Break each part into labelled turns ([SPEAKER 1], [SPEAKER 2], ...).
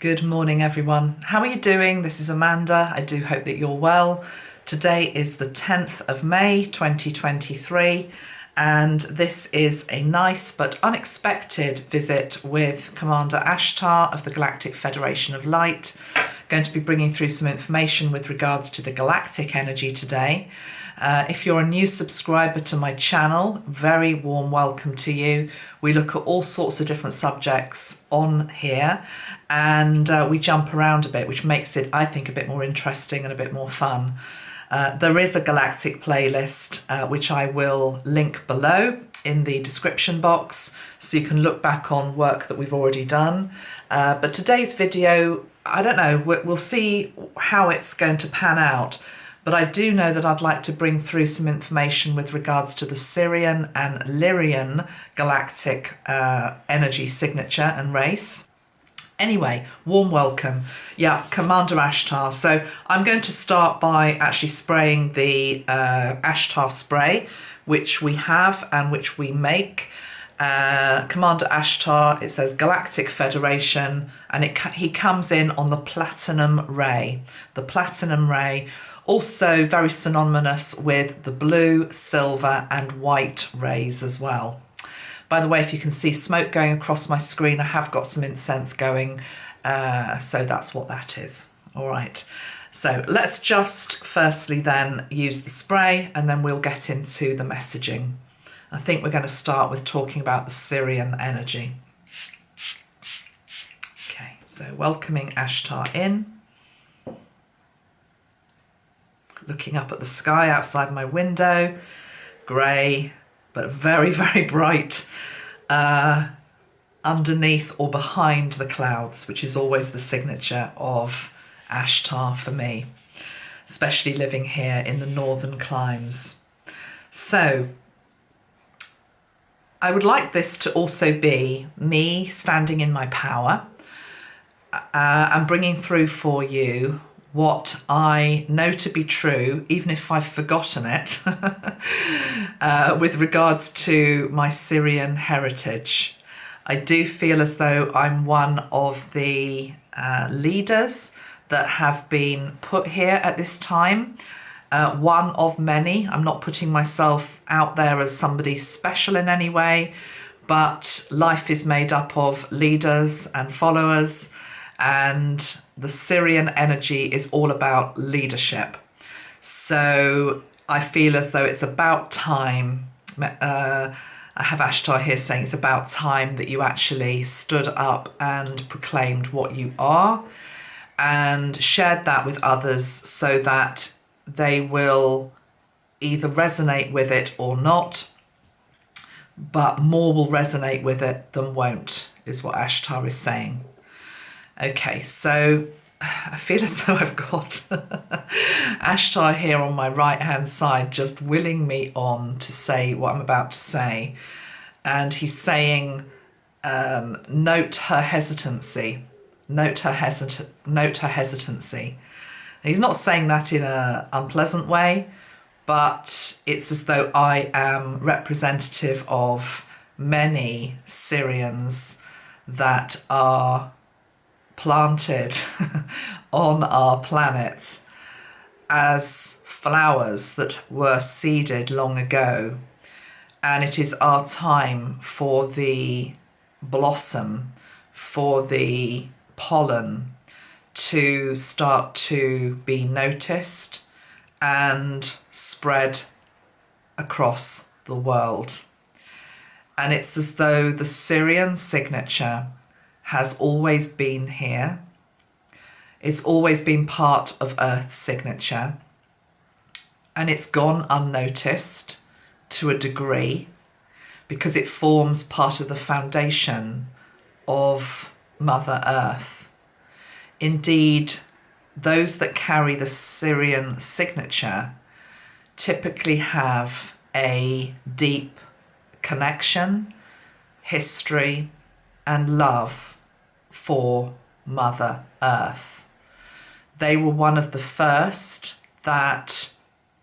[SPEAKER 1] Good morning, everyone. How are you doing? This is Amanda. I do hope that you're well. Today is the 10th of May, 2023, and this is a nice but unexpected visit with Commander Ashtar of the Galactic Federation of Light. Going to be bringing through some information with regards to the galactic energy today. If you're a new subscriber to my channel, very warm welcome to you. We look at all sorts of different subjects on here and we jump around a bit, which makes it, I think, a bit more interesting and a bit more fun. There is a galactic playlist which I will link below in the description box so you can look back on work that we've already done. But today's video, I don't know, we'll see how it's going to pan out. But I do know that I'd like to bring through some information with regards to the Sirian and Lyrian galactic energy signature and race. Anyway, warm welcome. Yeah, Commander Ashtar. So I'm going to start by actually spraying the Ashtar spray, which we have and which we make. Commander Ashtar, it says Galactic Federation, and he comes in on the Platinum Ray. The Platinum Ray, also very synonymous with the blue, silver and white rays as well. By the way, if you can see smoke going across my screen, I have got some incense going, so that's what that is. All right, so let's just firstly then use the spray and then we'll get into the messaging. I think we're going to start with talking about the Sirian energy. Okay, so welcoming Ashtar in. Looking up at the sky outside my window, grey, but very, very bright, underneath or behind the clouds, which is always the signature of Ashtar for me, especially living here in the northern climes. So I would like this to also be me standing in my power and bringing through for you what I know to be true, even if I've forgotten it, with regards to my Sirian heritage. I do feel as though I'm one of the leaders that have been put here at this time. One of many. I'm not putting myself out there as somebody special in any way, but life is made up of leaders and followers, and the Sirian energy is all about leadership. So I feel as though it's about time. I have Ashtar here saying it's about time that you actually stood up and proclaimed what you are and shared that with others so that they will either resonate with it or not, but more will resonate with it than won't, is what Ashtar is saying. Okay, so I feel as though I've got Ashtar here on my right-hand side just willing me on to say what I'm about to say. And he's saying, note her hesitancy. Note her hesitancy. He's not saying that in an unpleasant way, but it's as though I am representative of many Sirians that are planted on our planet as flowers that were seeded long ago. And it is our time for the blossom, for the pollen to start to be noticed and spread across the world. And it's as though the Sirian signature has always been here. It's always been part of Earth's signature, and it's gone unnoticed to a degree because it forms part of the foundation of Mother Earth. Indeed, those that carry the Sirian signature typically have a deep connection, history, and love for Mother Earth. They were one of the first that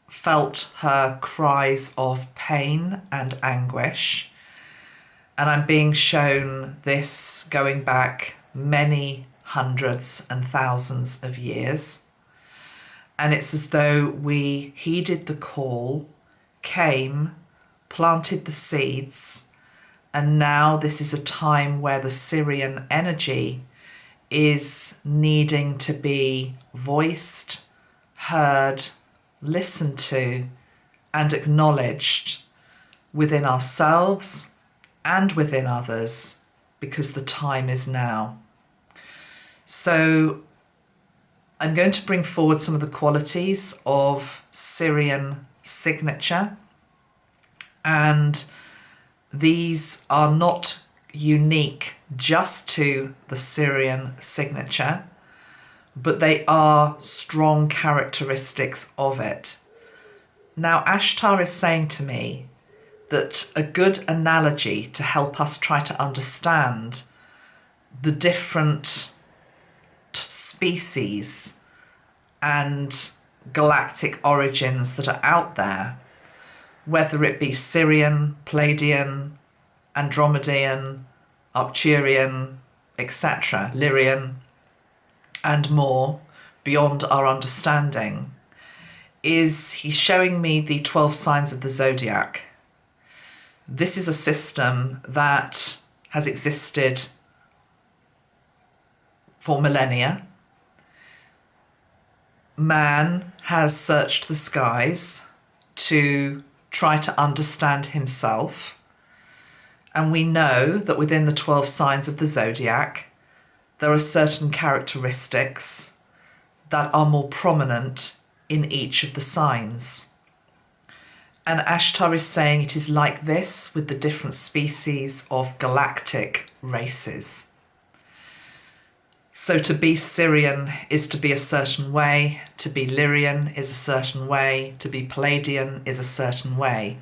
[SPEAKER 1] felt her cries of pain and anguish. And I'm being shown this going back many hundreds and thousands of years. And it's as though we heeded the call, came, planted the seeds, and now this is a time where the Sirian energy is needing to be voiced, heard, listened to, and acknowledged within ourselves and within others, because the time is now. So I'm going to bring forward some of the qualities of Sirian signature, and these are not unique just to the Sirian signature, but they are strong characteristics of it. Now, Ashtar is saying to me that a good analogy to help us try to understand the different species and galactic origins that are out there, whether it be Sirian, Pleiadian, Andromedan, Arcturian, etc., Lyrian, and more beyond our understanding, is he's showing me the 12 signs of the zodiac. This is a system that has existed for millennia. Man has searched the skies to try to understand himself. And we know that within the 12 signs of the zodiac, there are certain characteristics that are more prominent in each of the signs. And Ashtar is saying it is like this with the different species of galactic races. So to be Sirian is to be a certain way, to be Lyrian is a certain way, to be Pleiadian is a certain way.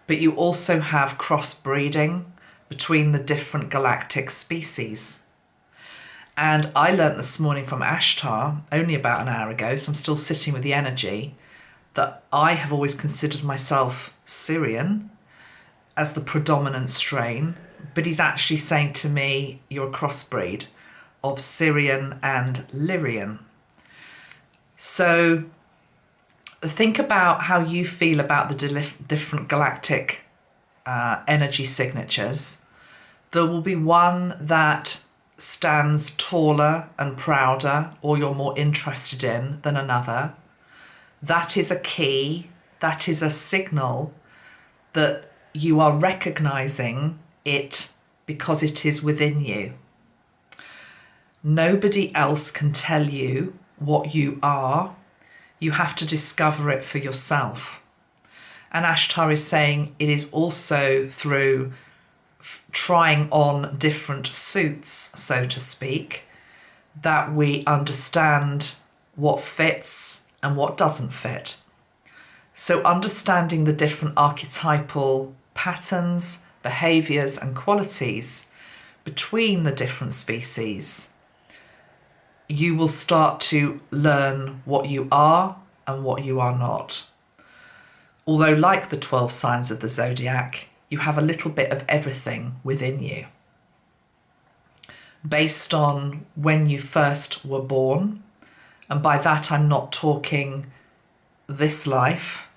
[SPEAKER 1] But you also have crossbreeding between the different galactic species. And I learnt this morning from Ashtar, only about an hour ago, so I'm still sitting with the energy, that I have always considered myself Sirian as the predominant strain, but he's actually saying to me, you're a crossbreed of Sirian and Lyrian. So think about how you feel about the different galactic energy signatures. There will be one that stands taller and prouder, or you're more interested in, than another. That is a key, that is a signal that you are recognizing it because it is within you. Nobody else can tell you what you are. You have to discover it for yourself. And Ashtar is saying it is also through trying on different suits, so to speak, that we understand what fits and what doesn't fit. So understanding the different archetypal patterns, behaviours and qualities between the different species, you will start to learn what you are and what you are not. Although, like the 12 signs of the zodiac, you have a little bit of everything within you. Based on when you first were born, and by that I'm not talking this life,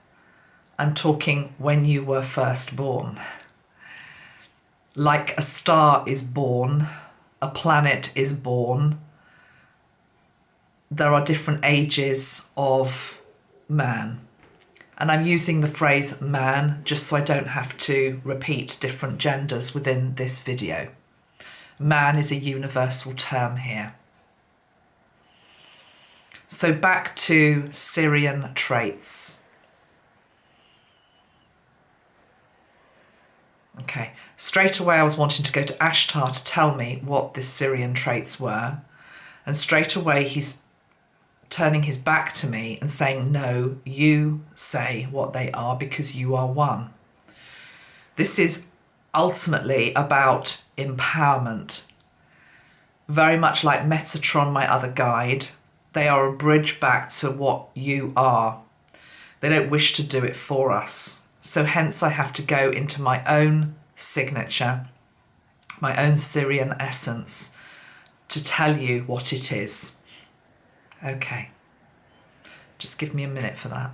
[SPEAKER 1] I'm talking when you were first born. Like a star is born, a planet is born, there are different ages of man. And I'm using the phrase man just so I don't have to repeat different genders within this video. Man is a universal term here. So back to Sirian traits. Okay, straight away I was wanting to go to Ashtar to tell me what the Sirian traits were. And straight away he's turning his back to me and saying, no, you say what they are because you are one. This is ultimately about empowerment. Very much like Metatron, my other guide, they are a bridge back to what you are. They don't wish to do it for us. So hence I have to go into my own signature, my own Sirian essence, to tell you what it is. Okay, just give me a minute for that.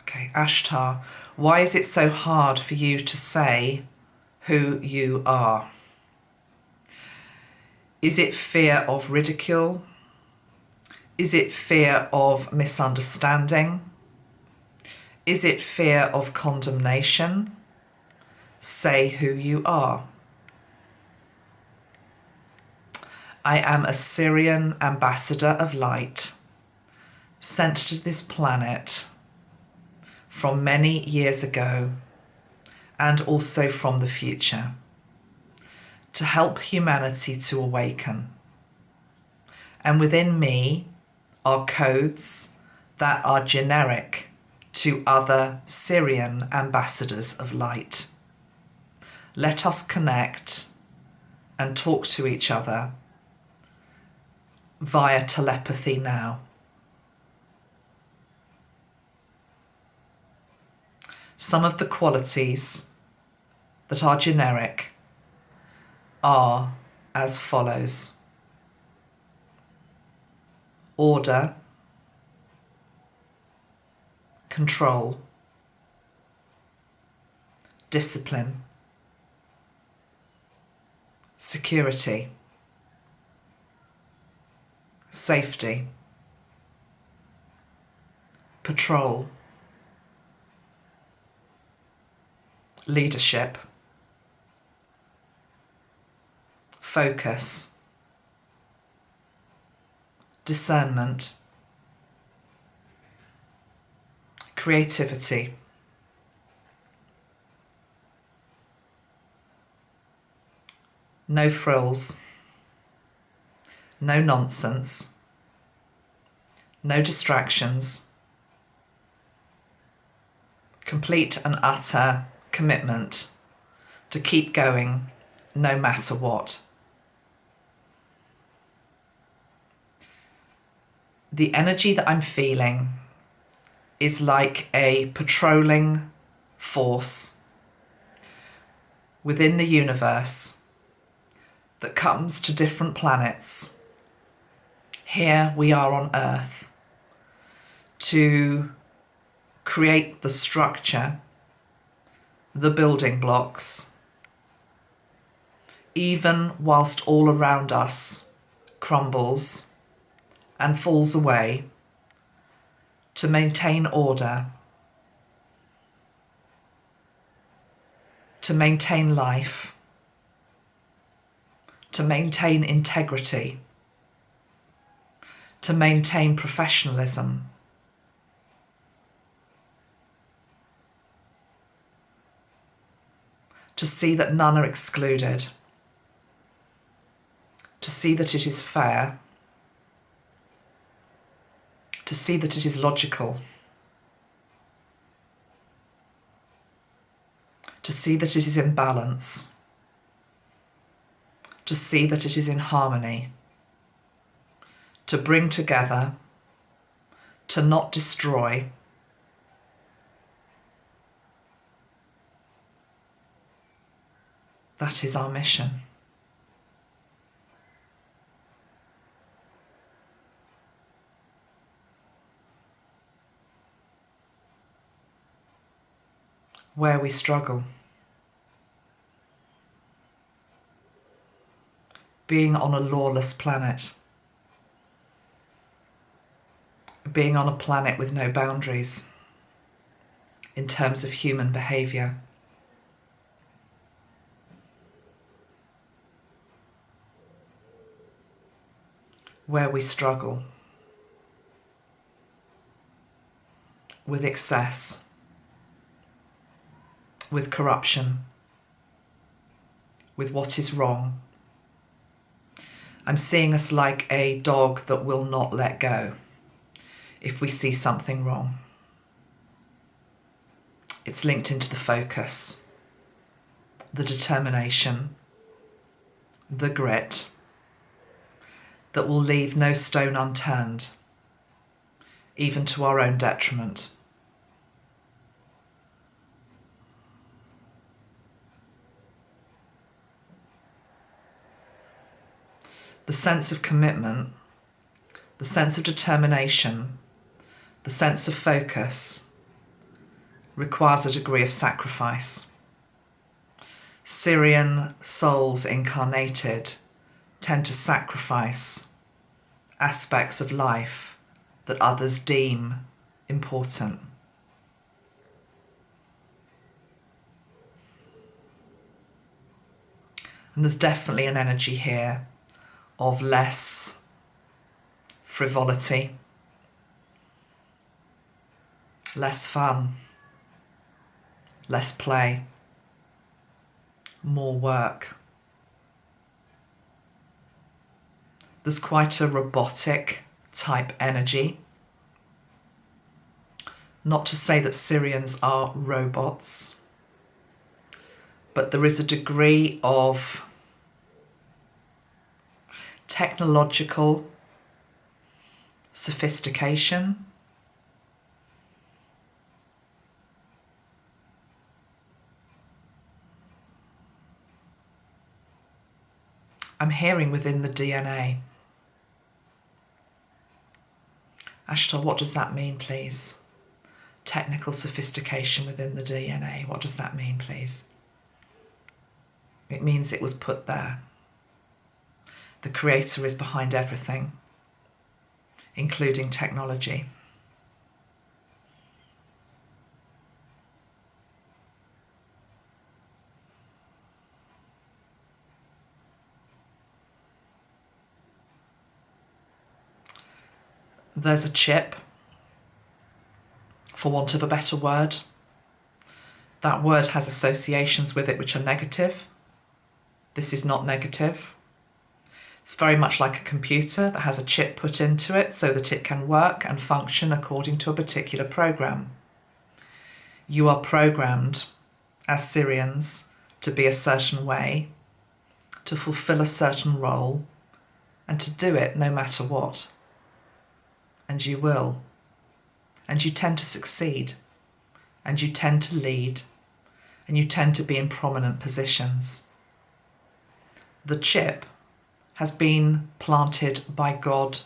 [SPEAKER 1] Okay, Ashtar, why is it so hard for you to say who you are? Is it fear of ridicule? Is it fear of misunderstanding? Is it fear of condemnation? Say who you are. I am a Sirian ambassador of light, sent to this planet from many years ago and also from the future, to help humanity to awaken. And within me are codes that are generic to other Sirian ambassadors of light. Let us connect and talk to each other via telepathy now. Some of the qualities that are generic are as follows: order, control, discipline, security, safety, patrol, leadership, focus, discernment, creativity, no frills, no nonsense, no distractions, complete and utter commitment to keep going no matter what. The energy that I'm feeling is like a patrolling force within the universe that comes to different planets. Here we are on Earth to create the structure, the building blocks, even whilst all around us crumbles and falls away, to maintain order, to maintain life, to maintain integrity, to maintain professionalism, to see that none are excluded, to see that it is fair, to see that it is logical, to see that it is in balance, to see that it is in harmony, to bring together, to not destroy, that is our mission. Where we struggle. Being on a lawless planet. Being on a planet with no boundaries in terms of human behaviour. Where we struggle with excess, with corruption, with what is wrong. I'm seeing us like a dog that will not let go if we see something wrong. It's linked into the focus, the determination, the grit that will leave no stone unturned, even to our own detriment. The sense of commitment, the sense of determination, the sense of focus requires a degree of sacrifice. Sirian souls incarnated tend to sacrifice aspects of life that others deem important. And there's definitely an energy here of less frivolity, less fun, less play, more work. There's quite a robotic type energy. Not to say that Sirians are robots, but there is a degree of technological sophistication, I'm hearing within the DNA. Ashtar, what does that mean, please? Technical sophistication within the DNA. What does that mean, please? It means it was put there. The Creator is behind everything, including technology. There's a chip, for want of a better word. That word has associations with it which are negative. This is not negative. It's very much like a computer that has a chip put into it so that it can work and function according to a particular program. You are programmed as Sirians to be a certain way, to fulfill a certain role, and to do it no matter what. And you will. And you tend to succeed. And you tend to lead. And you tend to be in prominent positions. The chip has been planted by God,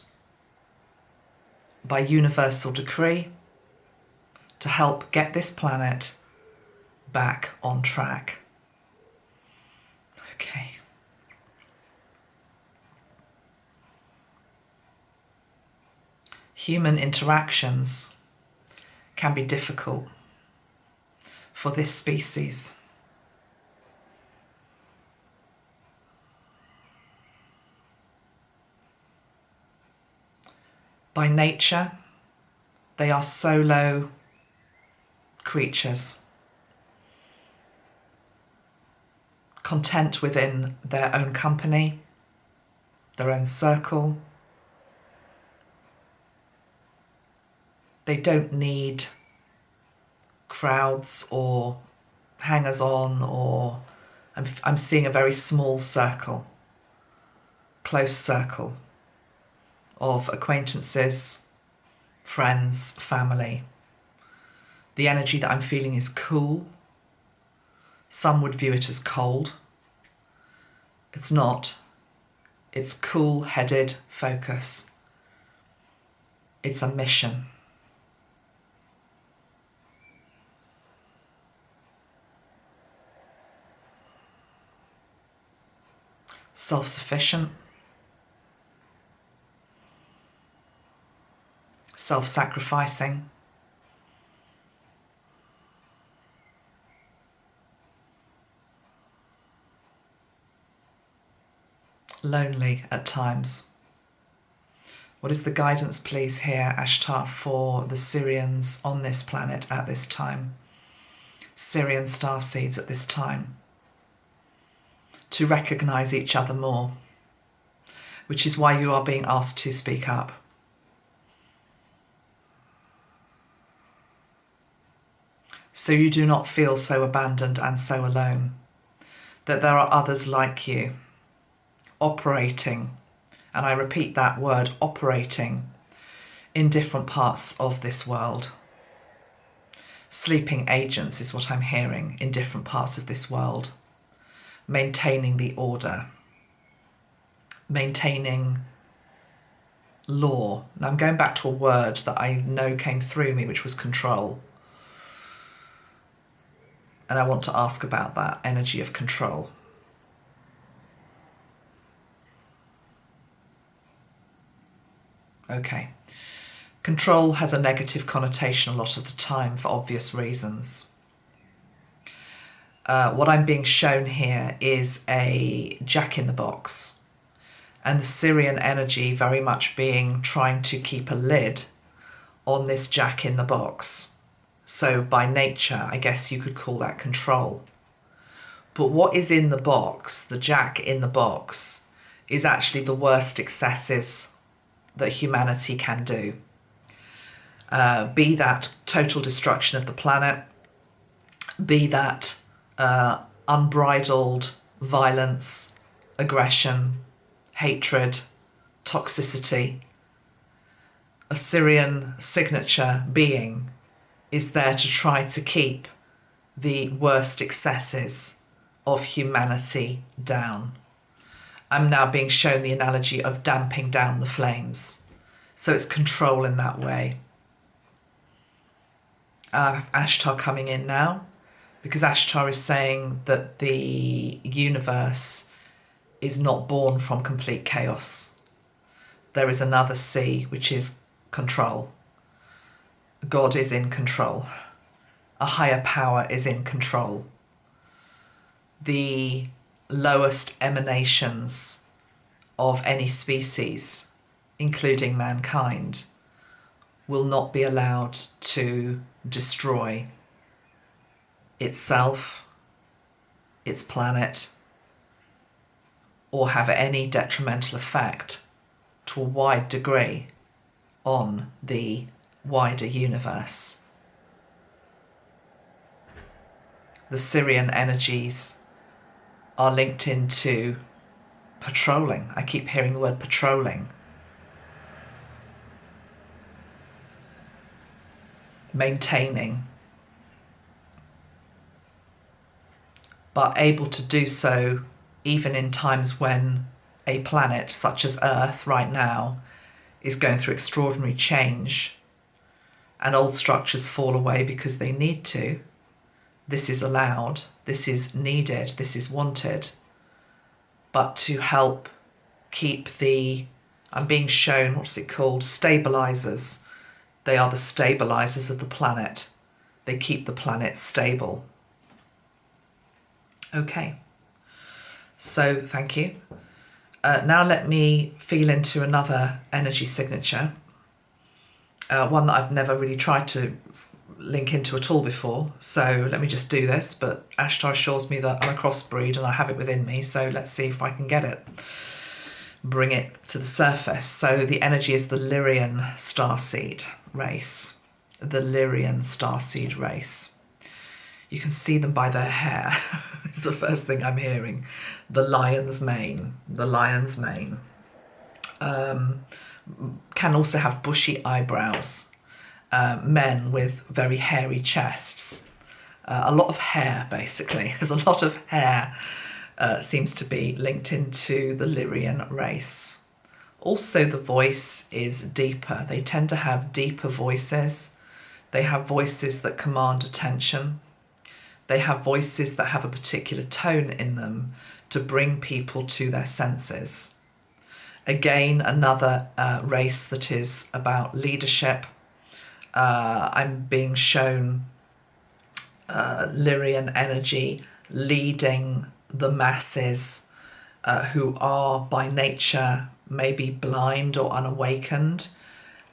[SPEAKER 1] by universal decree, to help get this planet back on track. Okay. Human interactions can be difficult for this species. By nature, they are solo creatures, content within their own company, their own circle. They don't need crowds or hangers-on, or I'm seeing a very small circle, close circle of acquaintances, friends, family. The energy that I'm feeling is cool. Some would view it as cold. It's not. It's cool-headed focus. It's a mission. Self-sufficient, self-sacrificing, lonely at times. What is the guidance, please, here, Ashtar, for the Sirians on this planet at this time? Sirian starseeds at this time. To recognise each other more, which is why you are being asked to speak up. So you do not feel so abandoned and so alone, that there are others like you, operating, and I repeat that word, operating, in different parts of this world. Sleeping agents is what I'm hearing in different parts of this world. Maintaining the order, maintaining law. Now I'm going back to a word that I know came through me, which was control. And I want to ask about that energy of control. Okay. Control has a negative connotation a lot of the time for obvious reasons. What I'm being shown here is a jack-in-the-box, and the Sirian energy very much being trying to keep a lid on this jack-in-the-box. So by nature, I guess you could call that control. But what is in the box, the jack in the box, is actually the worst excesses that humanity can do. Be that total destruction of the planet, be that unbridled violence, aggression, hatred, toxicity. A Sirian signature being is there to try to keep the worst excesses of humanity down. I'm now being shown the analogy of damping down the flames. So it's control in that way. Ashtar coming in now, because Ashtar is saying that the universe is not born from complete chaos. There is another C, which is control. God is in control. A higher power is in control. The lowest emanations of any species, including mankind, will not be allowed to destroy itself, its planet, or have any detrimental effect to a wide degree on the wider universe. The Sirian energies are linked into patrolling. I keep hearing the word patrolling. Maintaining. But able to do so even in times when a planet such as Earth right now is going through extraordinary change and old structures fall away because they need to. This is allowed, this is needed, this is wanted. But to help keep the, I'm being shown, what's it called? Stabilisers. They are the stabilisers of the planet. They keep the planet stable. Okay. So, thank you. Now let me feel into another energy signature. One that I've never really tried to link into at all before. So let me just do this. But Ashtar assures me that I'm a crossbreed and I have it within me. So let's see if I can get it. Bring it to the surface. So the energy is the Lyrian Starseed race. The Lyrian Starseed race. You can see them by their hair. It's the first thing I'm hearing. The lion's mane. The lion's mane. Can also have bushy eyebrows. Men with very hairy chests. A lot of hair, basically. There's a lot of hair seems to be linked into the Lyrian race. Also, the voice is deeper. They tend to have deeper voices. They have voices that command attention. They have voices that have a particular tone in them to bring people to their senses. Again, another race that is about leadership. I'm being shown Lyrian energy leading the masses who are by nature maybe blind or unawakened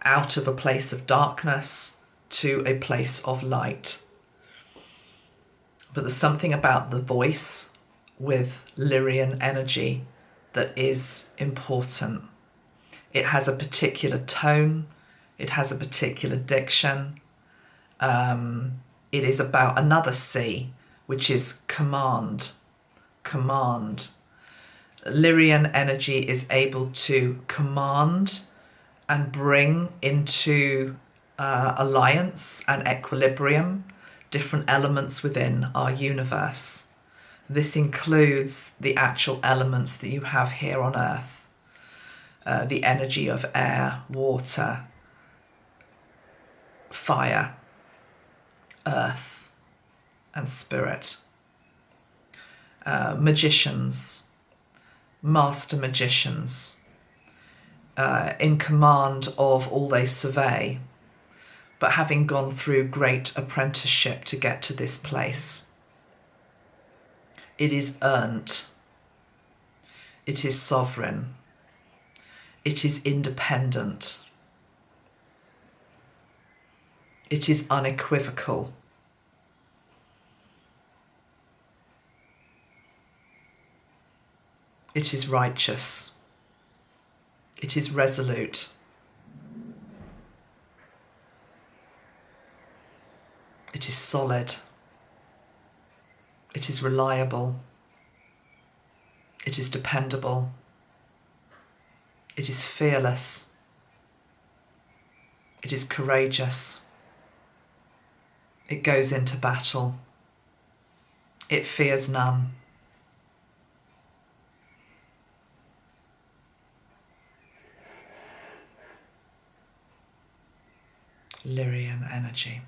[SPEAKER 1] out of a place of darkness to a place of light. But there's something about the voice with Lyrian energy that is important. It has a particular tone. It has a particular diction. It is about another C, which is command. Command. Lyrian energy is able to command and bring into alliance and equilibrium different elements within our universe. This includes the actual elements that you have here on Earth. the energy of air, water, fire, earth, and spirit. Magicians, master magicians, in command of all they survey, but having gone through great apprenticeship to get to this place. It is earned. It is sovereign. It is independent. It is unequivocal. It is righteous. It is resolute. It is solid. It is reliable. It is dependable. It is fearless. It is courageous. It goes into battle. It fears none. Lyrian energy.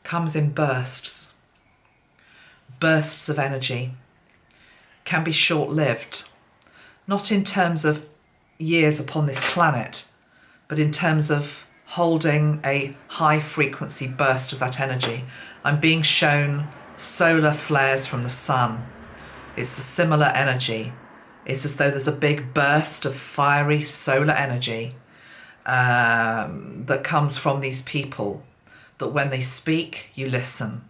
[SPEAKER 1] Comes in bursts. Bursts of energy. Can be short-lived. Not in terms of years upon this planet, but in terms of holding a high frequency burst of that energy. I'm being shown solar flares from the sun. It's a similar energy. It's as though there's a big burst of fiery solar energy that comes from these people, that when they speak, you listen.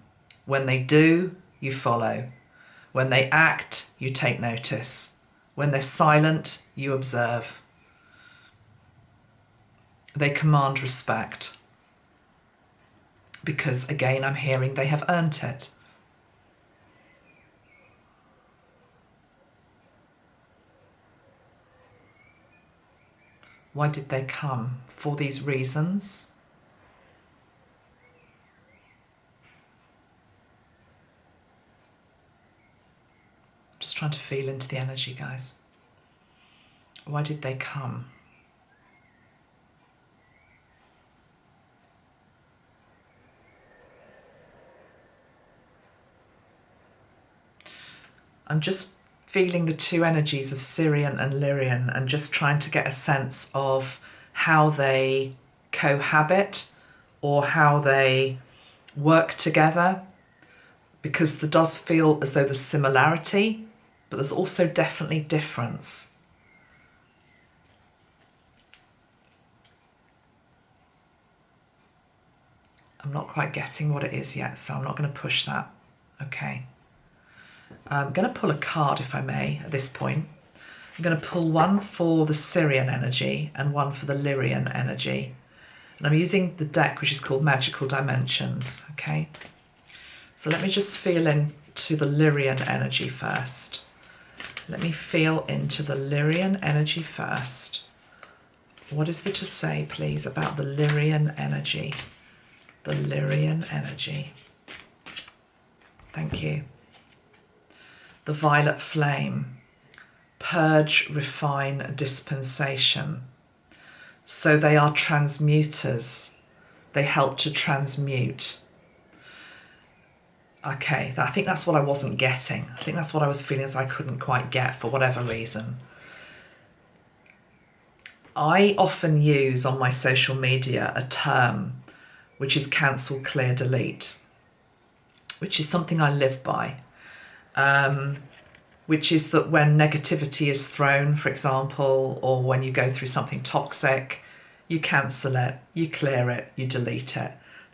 [SPEAKER 1] When they do, you follow. When they act, you take notice. When they're silent, you observe. They command respect. Because, again, I'm hearing they have earned it. Why did they come? For these reasons. Just trying to feel into the energy, guys. Why did they come? I'm just feeling the two energies of Sirian and Lyrian and just trying to get a sense of how they cohabit or how they work together, because there does feel as though there's similarity, but there's also definitely difference. I'm not quite getting what it is yet, so I'm not going to push that. Okay. I'm going to pull a card, if I may, at this point. I'm going to pull one for the Sirian energy and one for the Lyrian energy. And I'm using the deck which is called Magical Dimensions, okay? So let me just feel into the Lyrian energy first. Let me feel into the Lyrian energy first. What is there to say, please, about the Lyrian energy? The Lyrian energy. Thank you. The violet flame. Purge, refine, dispensation. So they are transmuters. They help to transmute. Okay, I think that's what I wasn't getting. I think that's what I was feeling as I couldn't quite get for whatever reason. I often use on my social media a term which is cancel, clear, delete, which is something I live by, which is that when negativity is thrown, for example, or when you go through something toxic, you cancel it, you clear it, you delete it.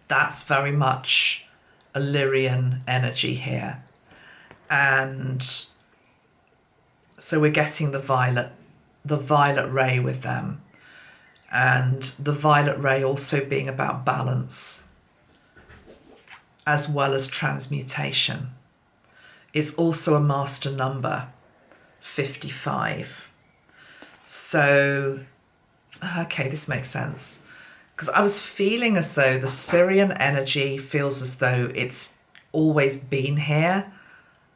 [SPEAKER 1] That's very much a Lyrian energy here. And so we're getting the violet ray with them. And the violet ray also being about balance as well as transmutation. It's also a master number, 55. So, okay, this makes sense. Because I was feeling as though the Sirian energy feels as though it's always been here,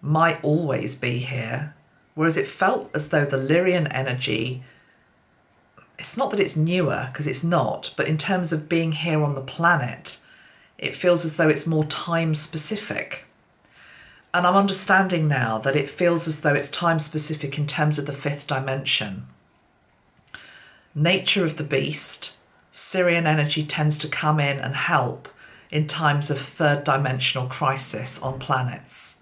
[SPEAKER 1] might always be here. Whereas it felt as though the Lyrian energy, it's not that it's newer, because it's not, but in terms of being here on the planet, it feels as though it's more time specific. And I'm understanding now that it feels as though it's time specific in terms of the fifth dimension. Nature of the beast, Sirian energy tends to come in and help in times of third dimensional crisis on planets.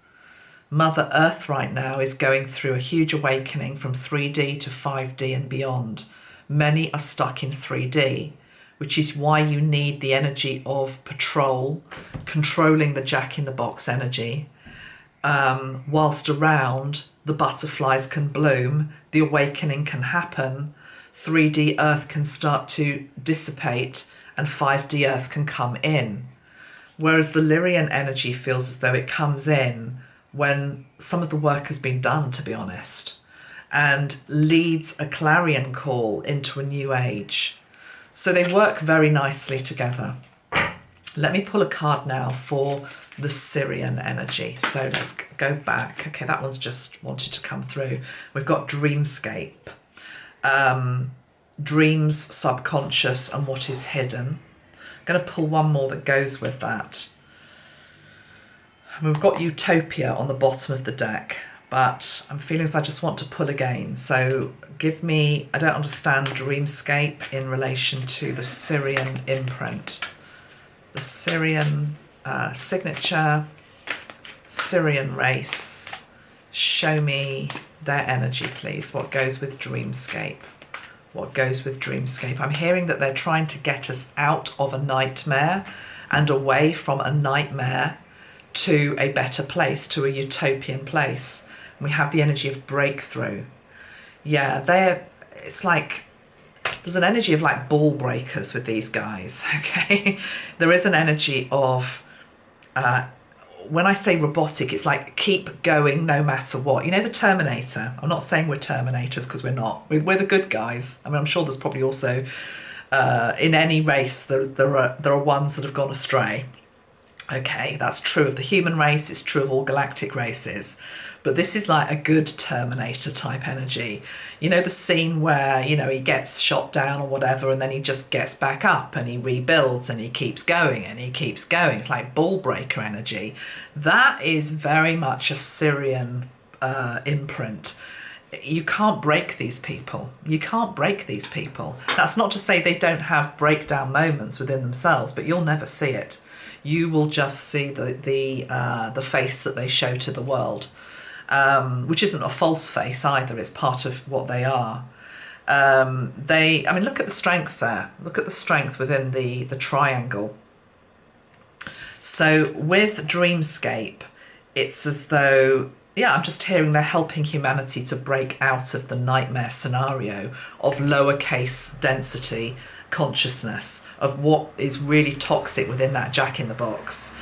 [SPEAKER 1] Mother Earth right now is going through a huge awakening from 3D to 5D and beyond. Many are stuck in 3D, which is why you need the energy of patrol, controlling the jack-in-the-box energy. Whilst around, the butterflies can bloom, the awakening can happen, 3D Earth can start to dissipate, and 5D Earth can come in. Whereas the Lyrian energy feels as though it comes in when some of the work has been done, to be honest, and leads a clarion call into a new age. So they work very nicely together. Let me pull a card now for the Sirian energy. So let's go back. Okay, that one's just wanted to come through. We've got Dreamscape, dreams, subconscious, and what is hidden. I'm going to pull one more that goes with that. And we've got Utopia on the bottom of the deck, but I'm feeling as I just want to pull again. So give me, I don't understand Dreamscape in relation to the Sirian imprint. The Sirian signature, Sirian race. Show me their energy, please. What goes with Dreamscape? What goes with Dreamscape? I'm hearing that they're trying to get us out of a nightmare and away from a nightmare to a better place, to a utopian place. We have the energy of breakthrough. Yeah, it's like, there's an energy of like ball breakers with these guys, okay? There is an energy of, when I say robotic, it's like keep going no matter what. You know, the Terminator. I'm not saying we're Terminators, because we're not. We're the good guys. I mean, I'm sure there's probably also, in any race, there are ones that have gone astray. Okay, that's true of the human race, it's true of all galactic races. But this is like a good Terminator type energy. You know, the scene where, you know, he gets shot down or whatever, and then he just gets back up and he rebuilds and he keeps going and he keeps going. It's like ball breaker energy. That is very much a Sirian imprint. You can't break these people. You can't break these people. That's not to say they don't have breakdown moments within themselves, but you'll never see it. You will just see the face that they show to the world, which isn't a false face either. It's part of what they are. I mean, look at the strength there. Look at the strength within the triangle. So with Dreamscape, it's as though, yeah, I'm just hearing they're helping humanity to break out of the nightmare scenario of lowercase density consciousness, of what is really toxic within that jack-in-the-box.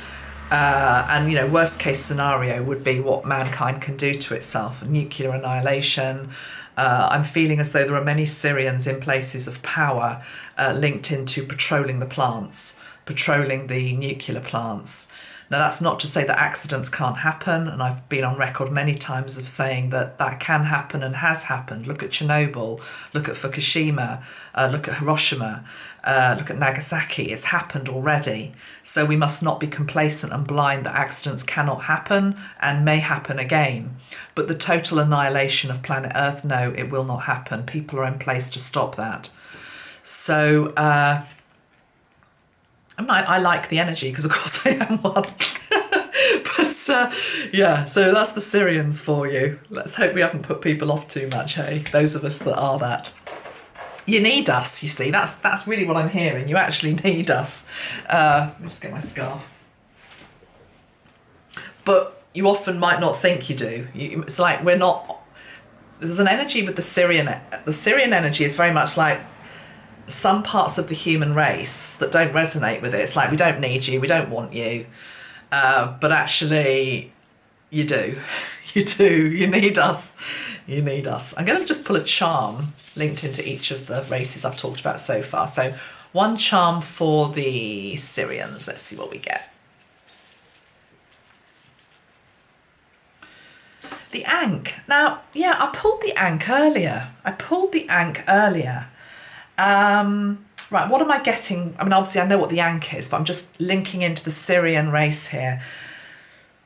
[SPEAKER 1] And, you know, worst case scenario would be what mankind can do to itself, nuclear annihilation. I'm feeling as though there are many Sirians in places of power linked into patrolling the plants, patrolling the nuclear plants. Now, that's not to say that accidents can't happen, and I've been on record many times of saying that that can happen and has happened. Look at Chernobyl, look at Fukushima, look at Hiroshima, look at Nagasaki. It's happened already. So we must not be complacent and blind that accidents cannot happen and may happen again. But the total annihilation of planet Earth, no, it will not happen. People are in place to stop that. So I like the energy, because of course I am one. But yeah, so that's the Sirians for you. Let's hope we haven't put people off too much, hey? Those of us that are that. You need us, you see. That's really what I'm hearing. You actually need us. Let me just get my scarf. But you often might not think you do. It's like we're not... There's an energy with the Sirian. The Sirian energy is very much like some parts of the human race that don't resonate with it. It's like, we don't need you, we don't want you. But actually, you do. You do. You need us. You need us. I'm going to just pull a charm linked into each of the races I've talked about so far. So one charm for the Sirians. Let's see what we get. The Ankh. Now, yeah, I pulled the Ankh earlier. Right, what am I getting? I mean, obviously I know what the Ankh is, but I'm just linking into the Sirian race here.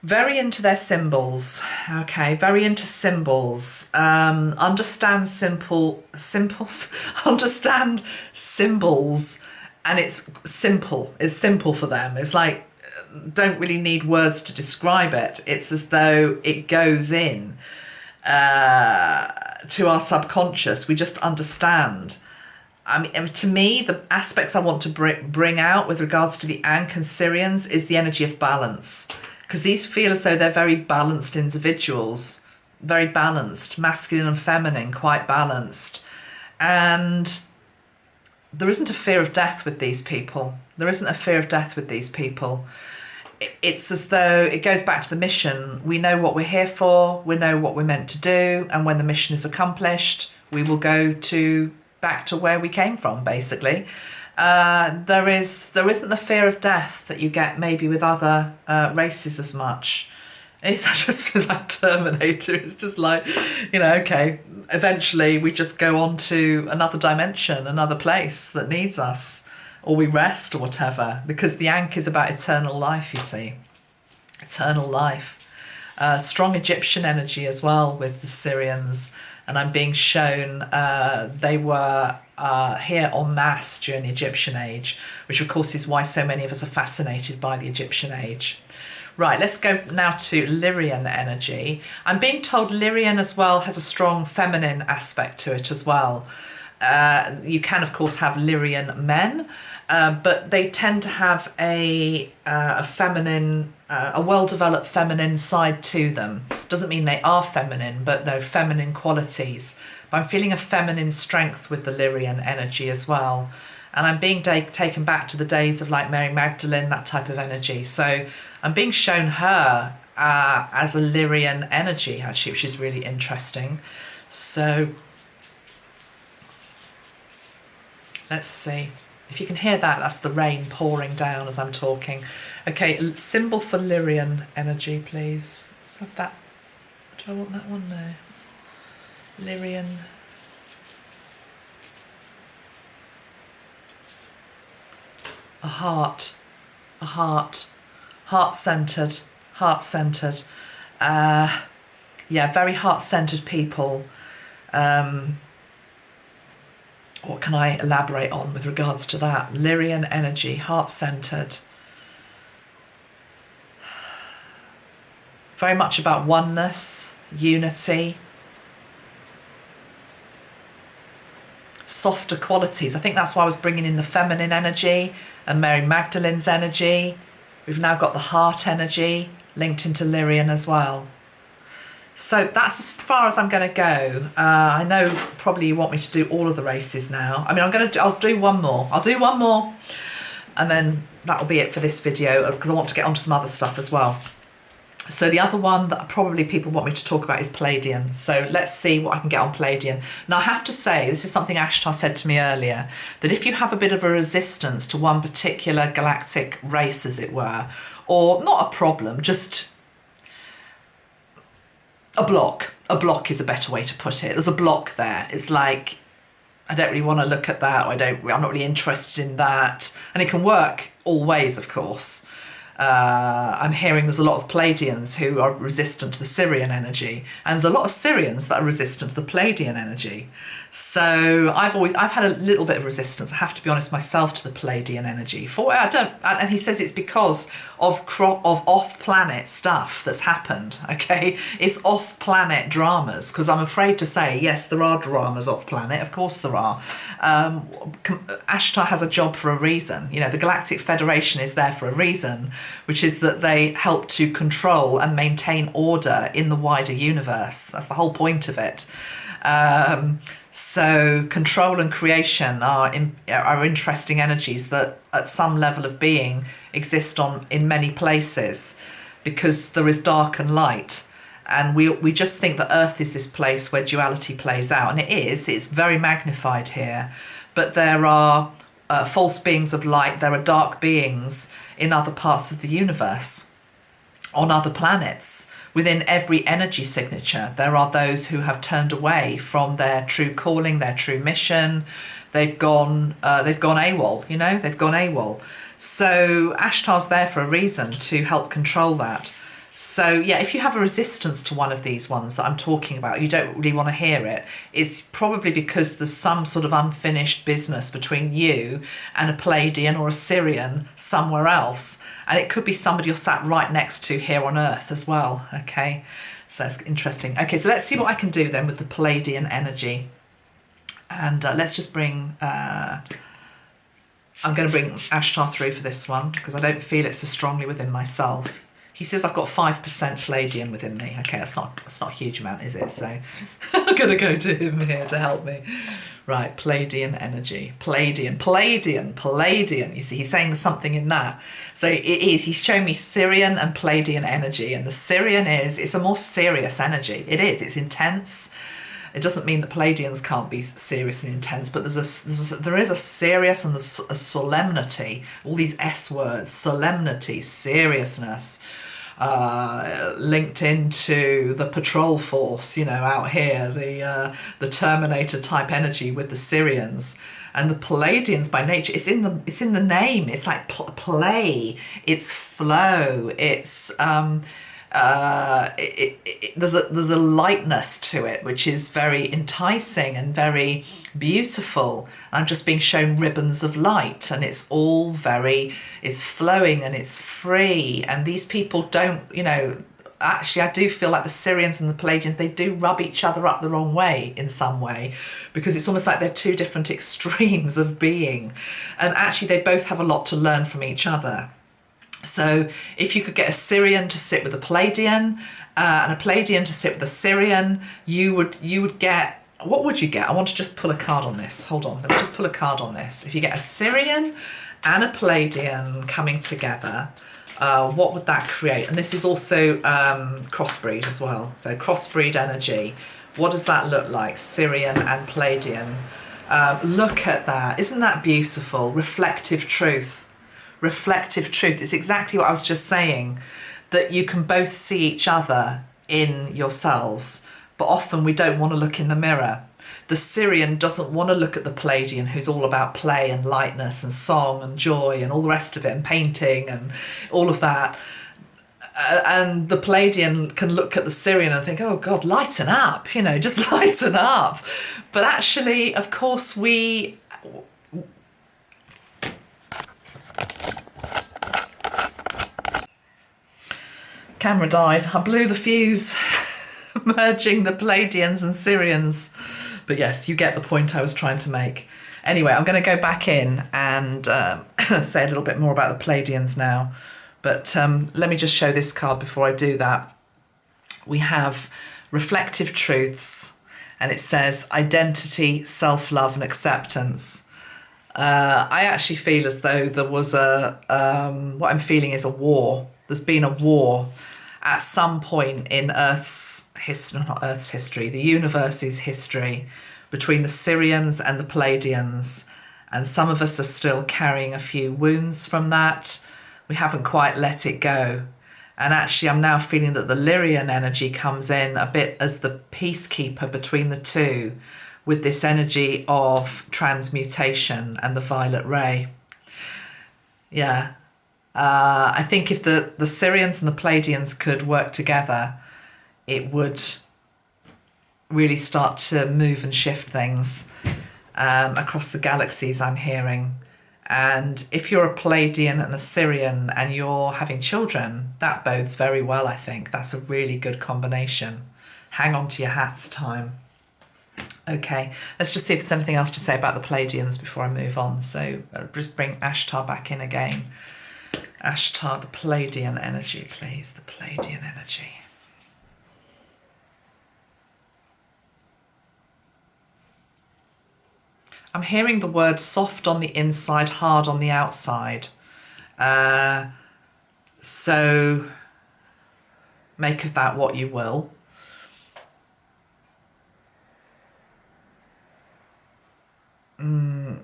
[SPEAKER 1] Very into their symbols, okay, very into symbols. Understand symbols, understand symbols, and it's simple for them. It's like, don't really need words to describe it. It's as though it goes in to our subconscious. We just understand. I mean, to me, the aspects I want to bring out with regards to the Ankh and Sirians is the energy of balance. Because these feel as though they're very balanced individuals, very balanced, masculine and feminine, quite balanced. And there isn't a fear of death with these people. It's as though it goes back to the mission. We know what we're here for, we know what we're meant to do, and when the mission is accomplished, we will go back to where we came from, basically. There isn't the fear of death that you get maybe with other races as much. It's just like Terminator. It's just like, okay, eventually we just go on to another dimension, another place that needs us, or we rest or whatever, because the Ankh is about eternal life, you see. Eternal life. Strong Egyptian energy as well with the Sirians. And I'm being shown they were here en masse during the Egyptian age, which of course is why so many of us are fascinated by the Egyptian age. Right, let's go now to Lyrian energy. I'm being told Lyrian as well has a strong feminine aspect to it as well. You can of course have Lyrian men, but they tend to have a feminine, a well-developed feminine side to them. Doesn't mean they are feminine, but no, feminine qualities. But I'm feeling a feminine strength with the Lyrian energy as well. And I'm being taken back to the days of like Mary Magdalene, that type of energy. So I'm being shown her as a Lyrian energy, actually, which is really interesting. So let's see. If you can hear that, that's the rain pouring down as I'm talking. Okay, symbol for Lyrian energy, please. Let's have that. Do I want that one? No. Lyrian. A heart. Heart-centered. Yeah, very heart-centered people. What can I elaborate on with regards to that? Lyrian energy, heart-centered. Very much about oneness, unity. Softer qualities. I think that's why I was bringing in the feminine energy and Mary Magdalene's energy. We've now got the heart energy linked into Lyrian as well. So that's as far as I'm going to go. I know probably you want me to do all of the races now. I mean, I'll do one more. And then that'll be it for this video, because I want to get onto some other stuff as well. So the other one that probably people want me to talk about is Pleiadian. So let's see what I can get on Pleiadian. Now I have to say, this is something Ashtar said to me earlier, that if you have a bit of a resistance to one particular galactic race, as it were, or not a problem, just a block is a better way to put it. There's a block there. It's like, I don't really want to look at that, or I'm not really interested in that. And it can work all ways, of course. I'm hearing there's a lot of Pleiadians who are resistant to the Sirian energy, and there's a lot of Sirians that are resistant to the Pleiadian energy. So I've had a little bit of resistance, I have to be honest myself, to the Pleiadian energy. And he says it's because of off-planet stuff that's happened. Okay, it's off-planet dramas. Because I'm afraid to say, yes, there are dramas off-planet. Of course there are. Ashtar has a job for a reason. The Galactic Federation is there for a reason, which is that they help to control and maintain order in the wider universe. That's the whole point of it. So control and creation are interesting energies that at some level of being exist in many places, because there is dark and light. And we just think that Earth is this place where duality plays out. And it's very magnified here. But there are false beings of light, there are dark beings in other parts of the universe. on other planets. Within every energy signature, there are those who have turned away from their true calling, their true mission. They've gone AWOL, you know, they've gone AWOL. So Ashtar's there for a reason, to help control that. So yeah, if you have a resistance to one of these ones that I'm talking about, you don't really want to hear it, it's probably because there's some sort of unfinished business between you and a Pleiadian or a Sirian somewhere else. And it could be somebody you're sat right next to here on Earth as well, okay? So it's interesting. Okay, so let's see what I can do then with the Pleiadian energy. And let's just bring... I'm going to bring Ashtar through for this one, because I don't feel it so strongly within myself. He says I've got 5% Pleiadian within me. Okay, that's not a huge amount, is it? So I'm going to go to him here to help me. Right, Pleiadian energy. Pleiadian. You see, he's saying there's something in that. So it is. He's showing me Sirian and Pleiadian energy. And the Sirian it's a more serious energy. It is. It's intense. It doesn't mean that Pleiadians can't be serious and intense, but there is a serious and there's a solemnity. All these S words: solemnity, seriousness, linked into the patrol force. You know, out here, the Terminator type energy with the Sirians. And the Pleiadians by nature, it's in the name. It's like play. It's flow. It's there's a lightness to it which is very enticing and very beautiful. I'm just being shown ribbons of light, and it's all it's flowing and it's free. And these people don't, you know, actually I do feel like the Sirians and the Pleiadians, they do rub each other up the wrong way in some way, because it's almost like they're two different extremes of being, and actually they both have a lot to learn from each other. So if you could get a Sirian to sit with a Pleiadian and a Pleiadian to sit with a Sirian, you would get, what would you get? I want to just pull a card on this. Hold on, let me just pull a card on this. If you get a Sirian and a Pleiadian coming together, what would that create? And this is also crossbreed as well. So crossbreed energy. What does that look like? Sirian and Pleiadian. Look at that. Isn't that beautiful? Reflective truth. Reflective truth. It's exactly what I was just saying, that you can both see each other in yourselves, but often we don't want to look in the mirror. The Sirian doesn't want to look at the Pleiadian, who's all about play and lightness and song and joy and all the rest of it, and painting and all of that. And the Pleiadian can look at the Sirian and think, oh God, lighten up, you know, just lighten up. But actually, of course, camera died. I blew the fuse, merging the Pleiadians and Sirians. But yes, you get the point I was trying to make. Anyway, I'm going to go back in and say a little bit more about the Pleiadians now. But let me just show this card before I do that. We have reflective truths, and it says identity, self-love and acceptance. I actually feel as though there was what I'm feeling is a war. There's been a war at some point in Earth's history, not Earth's history, the universe's history, between the Sirians and the Pleiadians. And some of us are still carrying a few wounds from that. We haven't quite let it go. And actually, I'm now feeling that the Lyrian energy comes in a bit as the peacekeeper between the two, with this energy of transmutation and the violet ray. Yeah. I think if the Sirians and the Pleiadians could work together, it would really start to move and shift things across the galaxies, I'm hearing. And if you're a Pleiadian and a Sirian and you're having children, that bodes very well, I think. That's a really good combination. Hang on to your hats time. Okay, let's just see if there's anything else to say about the Pleiadians before I move on. So I'll just bring Ashtar back in again. Ashtar, the Pleiadian energy, please. The Pleiadian energy. I'm hearing the word soft on the inside, hard on the outside. So make of that what you will.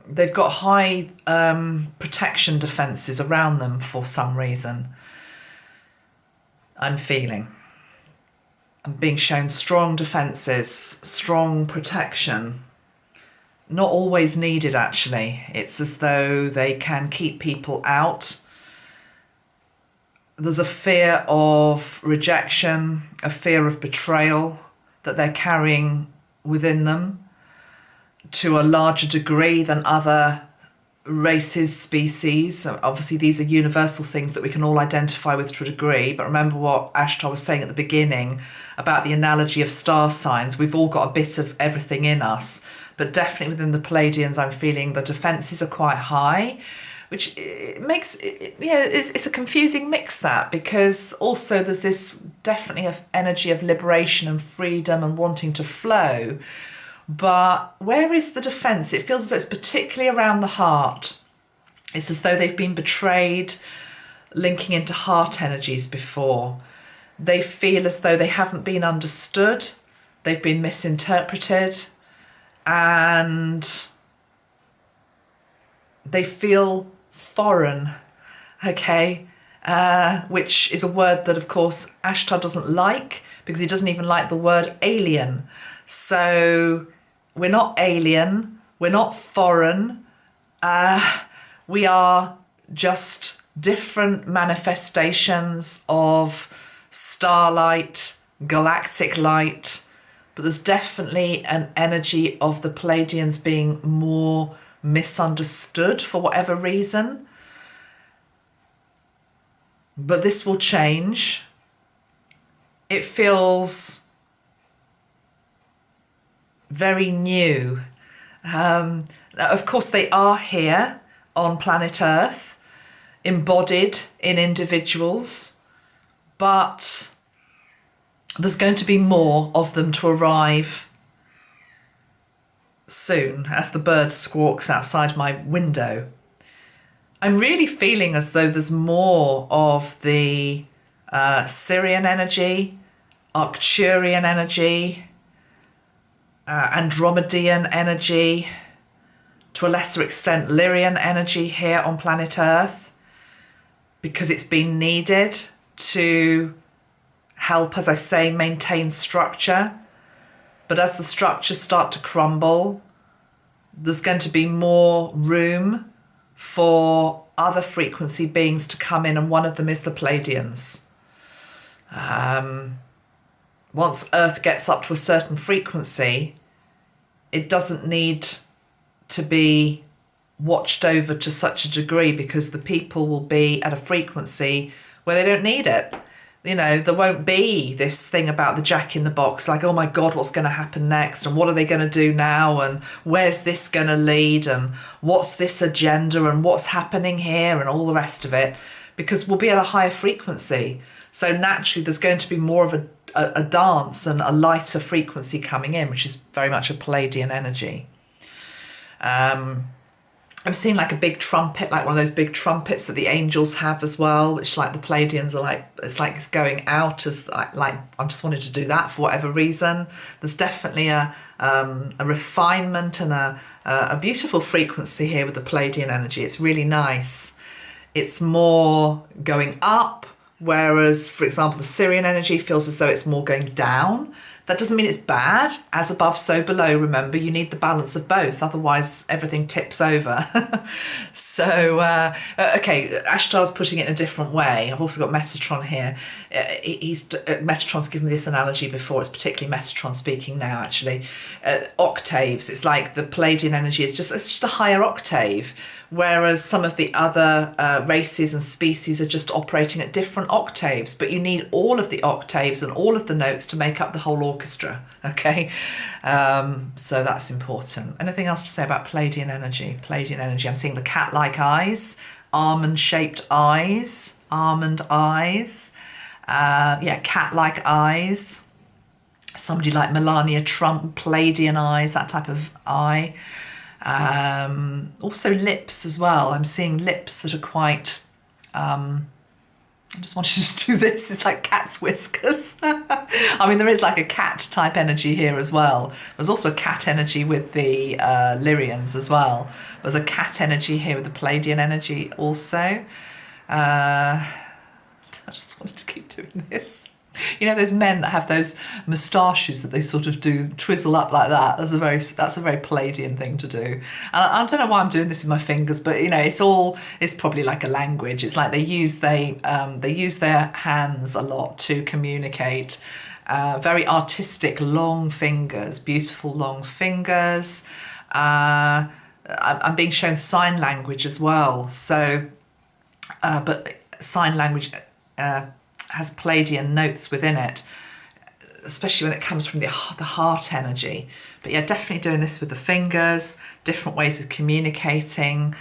[SPEAKER 1] They've got high protection defences around them for some reason. I'm feeling. I'm being shown strong defences, strong protection. Not always needed, actually. It's as though they can keep people out. There's a fear of rejection, a fear of betrayal that they're carrying within them to a larger degree than other races, species. So obviously, these are universal things that we can all identify with to a degree. But remember what Ashtar was saying at the beginning about the analogy of star signs. We've all got a bit of everything in us. But definitely within the Pleiadians, I'm feeling the defences are quite high, which it makes, it's a confusing mix, that, because also there's this definitely energy of liberation and freedom and wanting to flow. But where is the defence? It feels as though it's particularly around the heart. It's as though they've been betrayed, linking into heart energies before. They feel as though they haven't been understood, they've been misinterpreted, and they feel foreign, okay? Which is a word that, of course, Ashtar doesn't like, because he doesn't even like the word alien. So we're not alien, we're not foreign, we are just different manifestations of starlight, galactic light, but there's definitely an energy of the Pleiadians being more misunderstood for whatever reason. But this will change. It feels very new. Of course, they are here on planet Earth, embodied in individuals, but there's going to be more of them to arrive soon as the bird squawks outside my window. I'm really feeling as though there's more of the Sirian energy, Arcturian energy, Andromedian energy, to a lesser extent Lyrian energy here on planet Earth, because it's been needed to help, as I say, maintain structure. But as the structures start to crumble, there's going to be more room for other frequency beings to come in, and one of them is the Pleiadians. Once Earth gets up to a certain frequency, it doesn't need to be watched over to such a degree, because the people will be at a frequency where they don't need it. You know, there won't be this thing about the Jack in the Box, like, oh my God, what's going to happen next? And what are they going to do now? And where's this going to lead? And what's this agenda? And what's happening here? And all the rest of it, because we'll be at a higher frequency. So naturally, there's going to be more of a dance and a lighter frequency coming in, which is very much a Pleiadian energy. I'm seeing like a big trumpet, like one of those big trumpets that the angels have as well, which like the Pleiadians are like, it's going out as like I'm just wanting to do that for whatever reason. There's definitely a refinement and a beautiful frequency here with the Pleiadian energy. It's really nice. It's more going up, whereas, for example, the Sirian energy feels as though it's more going down. That doesn't mean it's bad. As above, so below. Remember, you need the balance of both. Otherwise, everything tips over. So, okay, Ashtar's putting it in a different way. I've also got Metatron here. Metatron's given me this analogy before. It's particularly Metatron speaking now, actually. Octaves. It's like the Pleiadian energy is just a higher octave, whereas some of the other races and species are just operating at different octaves. But you need all of the octaves and all of the notes to make up the whole orchestra, okay? So that's important. Anything else to say about Pleiadian energy? Pleiadian energy, I'm seeing the cat-like eyes, almond-shaped eyes, almond eyes, cat-like eyes. Somebody like Melania Trump, Pleiadian eyes, that type of eye. Also lips as well. I'm seeing lips that are quite... I just wanted to do this. It's like cat's whiskers. I mean, there is like a cat type energy here as well. There's also a cat energy with the Lyrians as well. There's a cat energy here with the Pleiadian energy also. I just wanted to keep doing this. You know those men that have those moustaches that they sort of do twizzle up like that. That's a very Pleiadian thing to do. And I don't know why I'm doing this with my fingers, but you know, it's probably like a language. It's like they use their hands a lot to communicate. Very artistic, long fingers, beautiful long fingers. I'm being shown sign language as well. So, but sign language has Pleiadian notes within it, especially when it comes from the heart energy. But yeah, definitely doing this with the fingers, different ways of communicating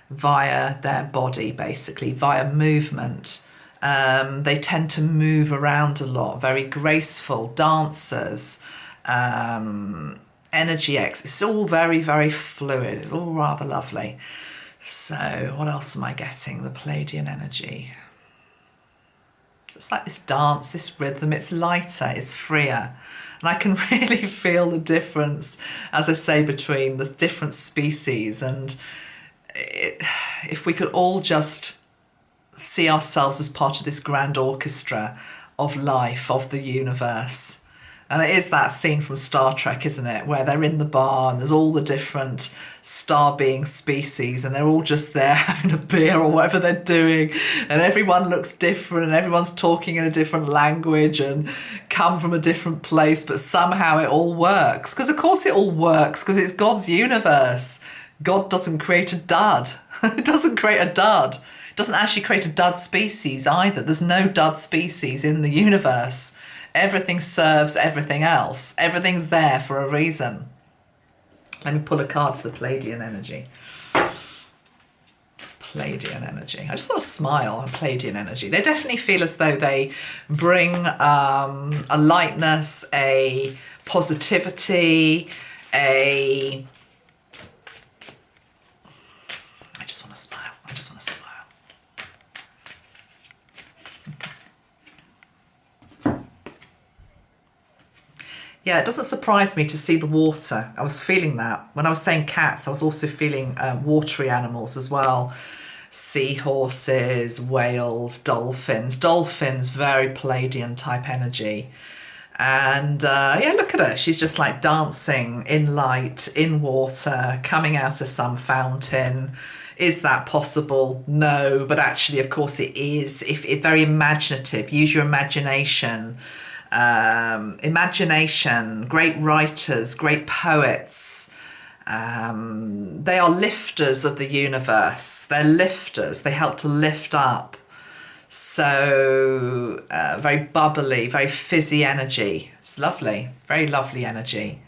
[SPEAKER 1] via their body, basically, via movement. They tend to move around a lot, very graceful, dancers, energy X. It's all very, very fluid. It's all rather lovely. So what else am I getting? The Pleiadian energy. It's like this dance, this rhythm. It's lighter, it's freer. And I can really feel the difference, as I say, between the different species. And if we could all just see ourselves as part of this grand orchestra of life, of the universe. And it is that scene from Star Trek, isn't it? Where they're in the bar and there's all the different Starbeing species and they're all just there having a beer or whatever they're doing. And everyone looks different and everyone's talking in a different language and come from a different place. But somehow it all works. Because of course it all works because it's God's universe. God doesn't create a dud. It doesn't create a dud. It doesn't actually create a dud species either. There's no dud species in the universe. Everything serves everything else. Everything's there for a reason. Let me pull a card for the Pleiadian energy. Pleiadian energy. I just want to smile at Pleiadian energy. They definitely feel as though they bring a lightness, a positivity, I just want to smile. I just want to smile. Yeah, it doesn't surprise me to see the water. I was feeling that. When I was saying cats, I was also feeling watery animals as well. Seahorses, whales, dolphins. Dolphins, very Pleiadian type energy. And yeah, look at her. She's just like dancing in light, in water, coming out of some fountain. Is that possible? No, but actually, of course it is. If it's very imaginative, use your imagination. Imagination, great writers, great poets. They are lifters of the universe. They're lifters. They help to lift up. So very bubbly, very fizzy energy. It's lovely, very lovely energy.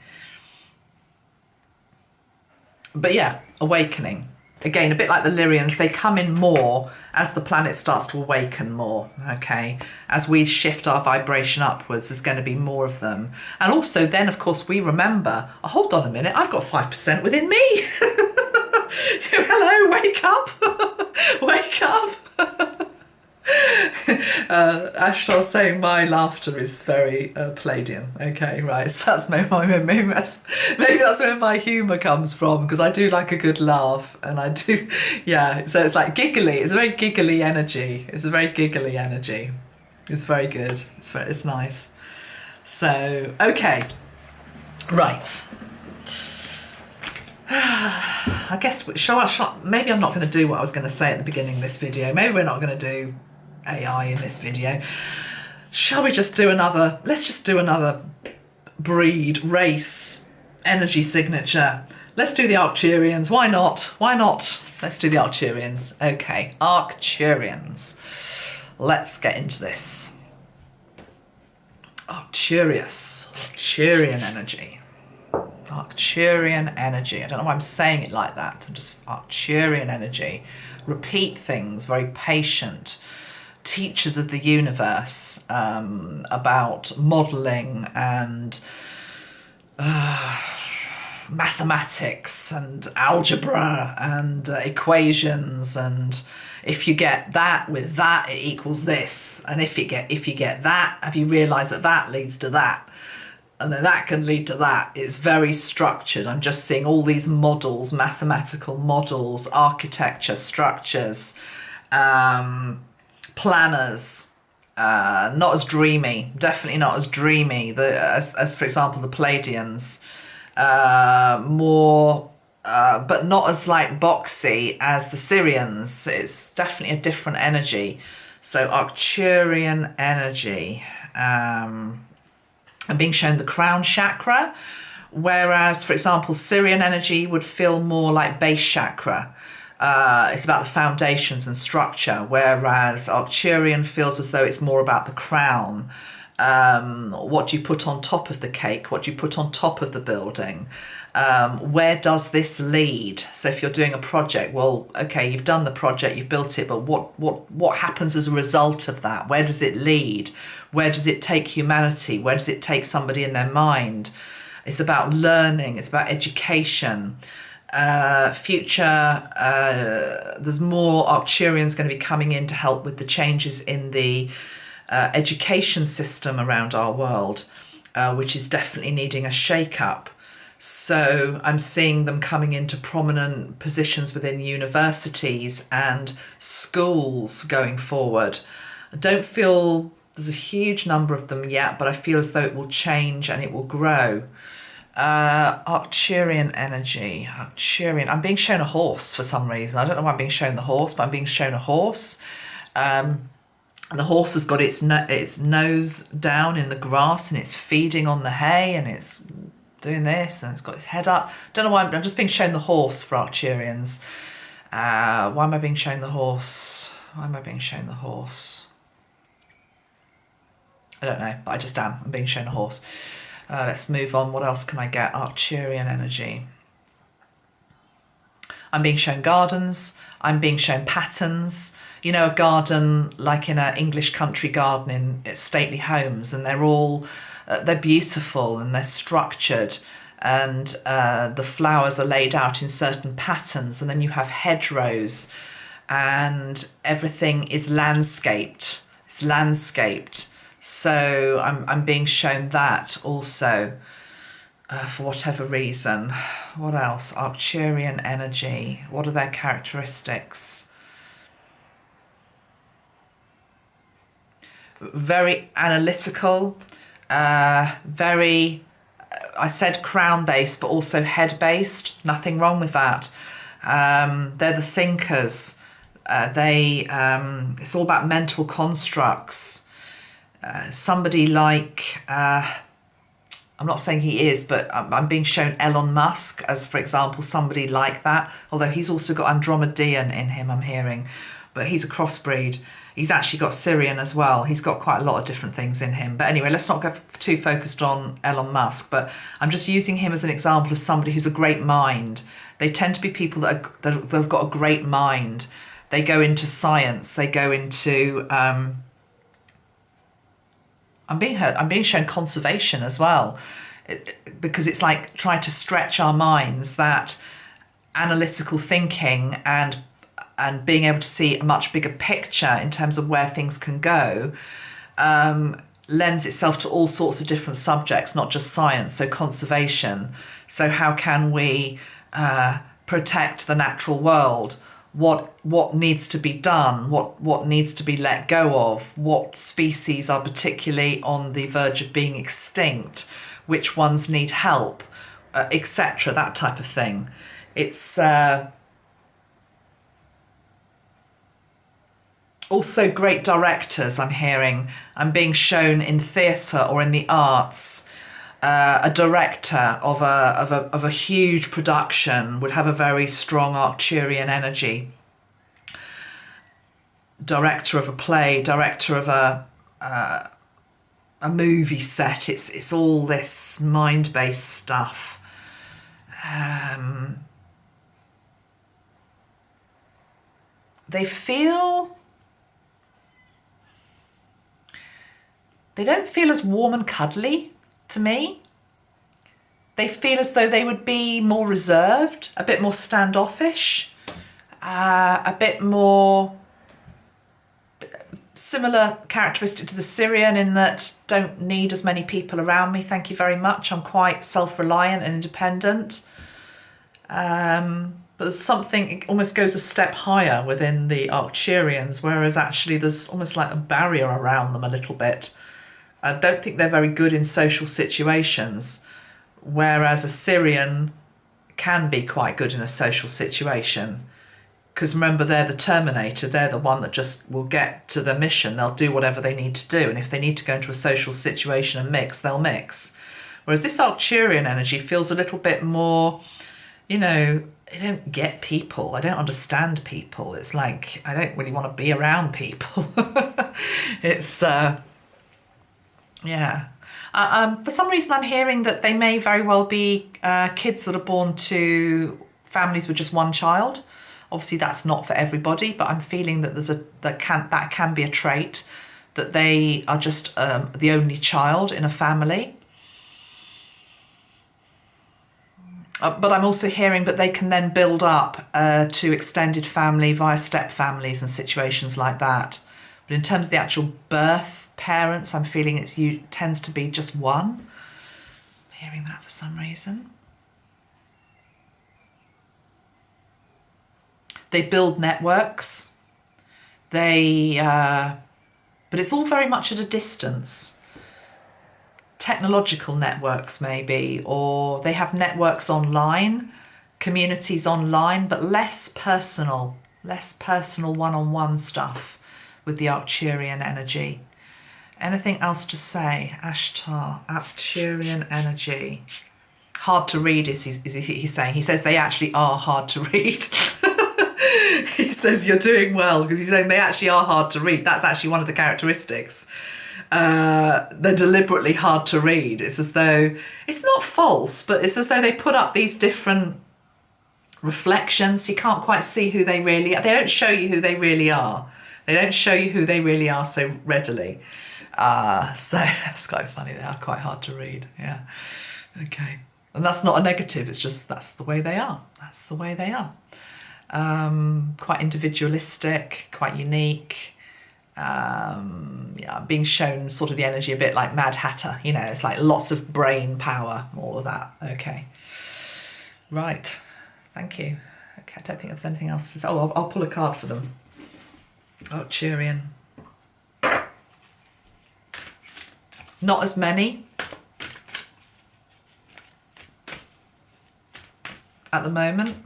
[SPEAKER 1] But yeah, awakening. Again, a bit like the Lyrians, they come in more as the planet starts to awaken more, okay? As we shift our vibration upwards, there's going to be more of them. And also then, of course, we remember, oh, hold on a minute, I've got 5% within me. Hello, wake up. Wake up. Ashtar's saying my laughter is very Pleiadian. Okay, right. So that's maybe that's where my humour comes from, because I do like a good laugh, and I do, yeah. So it's like giggly. It's a very giggly energy. It's a very giggly energy. It's very good. It's nice. So okay, right. I guess maybe I'm not going to do what I was going to say at the beginning of this video. Maybe we're not going to do AI in this video. Shall we just do another, let's just do another breed, race, energy signature. Let's do the Arcturians. Why not? Why not? Let's do the Arcturians. Okay, Arcturians. Let's get into this. Arcturian energy. Arcturian energy. I don't know why I'm saying it like that. I'm just Arcturian energy. Repeat things, very patient. Teachers of the universe, about modelling and mathematics and algebra and equations, and if you get that with that, it equals this, and if you get that, have you realised that leads to that? And then that can lead to that. It's very structured. I'm just seeing all these models, mathematical models, architecture, structures, planners, not as dreamy, definitely not as dreamy as for example the Pleiadians. More but not as like boxy as the Sirians. It's definitely a different energy. So Arcturian energy. I'm being shown the crown chakra, whereas for example Sirian energy would feel more like base chakra. It's about the foundations and structure, whereas Arcturian feels as though it's more about the crown. What do you put on top of the cake? What do you put on top of the building? Where does this lead? So if you're doing a project, well, okay, you've done the project, you've built it, but what happens as a result of that? Where does it lead? Where does it take humanity? Where does it take somebody in their mind? It's about learning, it's about education. Future, there's more Arcturians going to be coming in to help with the changes in the education system around our world, which is definitely needing a shake-up. So I'm seeing them coming into prominent positions within universities and schools going forward. I don't feel there's a huge number of them yet, but I feel as though it will change and it will grow. Arcturian energy. Arcturian. I'm being shown a horse for some reason. I don't know why I'm being shown the horse, but I'm being shown a horse. And the horse has got its nose down in the grass and it's feeding on the hay and it's doing this and it's got its head up. Don't know why I'm just being shown the horse for Arcturians. Why am I being shown the horse? Why am I being shown the horse? I don't know, but I just am. I'm being shown a horse. Let's move on. What else can I get? Arcturian energy. I'm being shown gardens. I'm being shown patterns. You know, a garden like in an English country garden in stately homes, and they're all, they're beautiful and they're structured, and the flowers are laid out in certain patterns, and then you have hedgerows and everything is landscaped. It's landscaped. So I'm being shown that also for whatever reason. What else? Arcturian energy. What are their characteristics? Very analytical, very, I said crown-based, but also head-based. Nothing wrong with that. They're the thinkers. It's all about mental constructs. Somebody like, I'm not saying he is, but I'm being shown Elon Musk as, for example, somebody like that. Although he's also got Andromedean in him, I'm hearing. But he's a crossbreed. He's actually got Sirian as well. He's got quite a lot of different things in him. But anyway, let's not go too focused on Elon Musk. But I'm just using him as an example of somebody who's a great mind. They tend to be people that've got a great mind. They go into science. They go into... I'm being shown conservation as well, because it's like trying to stretch our minds, that analytical thinking and being able to see a much bigger picture in terms of where things can go lends itself to all sorts of different subjects, not just science. So conservation. So how can we protect the natural world? What needs to be done, what needs to be let go of, what species are particularly on the verge of being extinct, which ones need help, etc., that type of thing. It's also great directors, I'm hearing. I'm being shown in theatre or in the arts. A director of a huge production would have a very strong Arcturian energy. Director of a play, director of a movie set. It's all this mind-based stuff. They don't feel as warm and cuddly to me. They feel as though they would be more reserved, a bit more standoffish, a bit more similar characteristic to the Sirian in that don't need as many people around me. Thank you very much. I'm quite self-reliant and independent. but there's something, it almost goes a step higher within the Arcturians, whereas actually there's almost like a barrier around them a little bit. I don't think they're very good in social situations, whereas a Sirian can be quite good in a social situation. Because remember, they're the Terminator, they're the one that just will get to the mission, they'll do whatever they need to do, and if they need to go into a social situation and mix, they'll mix. Whereas this Arcturian energy feels a little bit more, you know, I don't get people, I don't understand people, it's like, I don't really want to be around people. It's, yeah. For some reason I'm hearing that they may very well be kids that are born to families with just one child. Obviously, that's not for everybody, but I'm feeling that that can be a trait, that they are just the only child in a family. But I'm also hearing that they can then build up to extended family via step families and situations like that. But in terms of the actual birth parents, I'm feeling tends to be just one. I'm hearing that for some reason. They build networks, but it's all very much at a distance. Technological networks maybe, or they have networks online, communities online, but less personal one-on-one stuff with the Arcturian energy. Anything else to say? Ashtar, Arcturian energy. Hard to read is he's saying. He says they actually are hard to read. He says you're doing well, because he's saying they actually are hard to read. That's actually one of the characteristics. They're deliberately hard to read. It's as though, it's not false, but it's as though they put up these different reflections. You can't quite see who they really are. They don't show you who they really are. They don't show you who they really are so readily. So that's quite funny. They are quite hard to read. Yeah. Okay. And that's not a negative. It's just that's the way they are. That's the way they are. Quite individualistic, quite unique. Yeah, being shown sort of the energy a bit like Mad Hatter, you know, it's like lots of brain power, all of that. Okay. Right. Thank you. Okay, I don't think there's anything else to say. Oh, I'll pull a card for them. Arcturian. Not as many at the moment.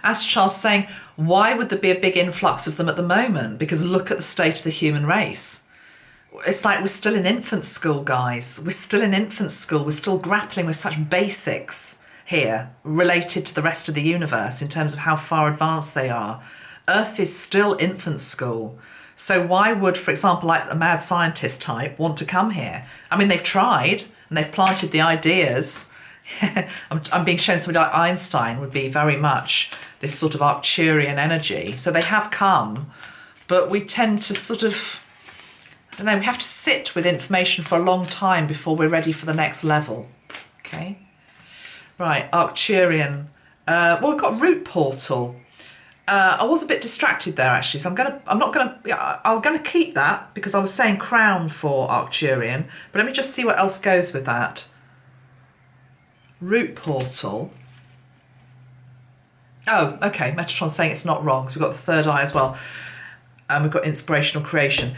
[SPEAKER 1] Ashtar's saying, why would there be a big influx of them at the moment? Because look at the state of the human race. It's like we're still in infant school, guys. We're still in infant school. We're still grappling with such basics here related to the rest of the universe in terms of how far advanced they are. Earth is still infant school. So why would, for example, like a mad scientist type want to come here? I mean, they've tried and they've planted the ideas. I'm being shown somebody like Einstein would be very much this sort of Arcturian energy. So they have come, but we tend to sort of, I don't know, we have to sit with information for a long time before we're ready for the next level. Okay. Right, Arcturian. Well, we've got root portal. I was a bit distracted there actually, so I'm gonna keep that because I was saying crown for Arcturian, but let me just see what else goes with that. Root portal. Oh, okay. Metatron's saying it's not wrong because we've got the third eye as well, and we've got inspirational creation.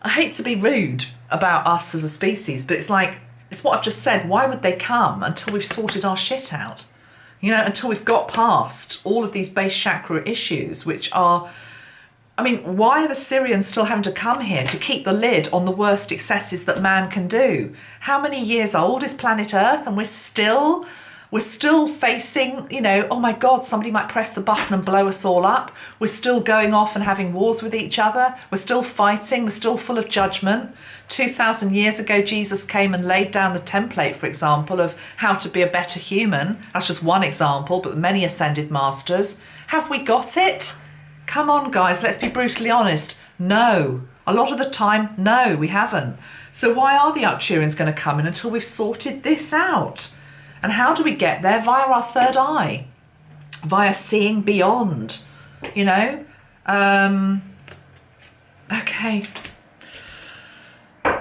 [SPEAKER 1] I hate to be rude about us as a species, but it's like, it's what I've just said. Why would they come until we've sorted our shit out? You know, until we've got past all of these base chakra issues, which are, I mean, why are the Sirians still having to come here to keep the lid on the worst excesses that man can do? How many years old is planet Earth? And we're still facing, you know, oh my God, somebody might press the button and blow us all up. We're still going off and having wars with each other. We're still fighting. We're still full of judgment. 2,000 years ago, Jesus came and laid down the template, for example, of how to be a better human. That's just one example, but many ascended masters. Have we got it? Come on, guys, let's be brutally honest. No. A lot of the time, no, we haven't. So why are the Arcturians going to come in until we've sorted this out? And how do we get there? Via our third eye. Via seeing beyond, you know? Okay.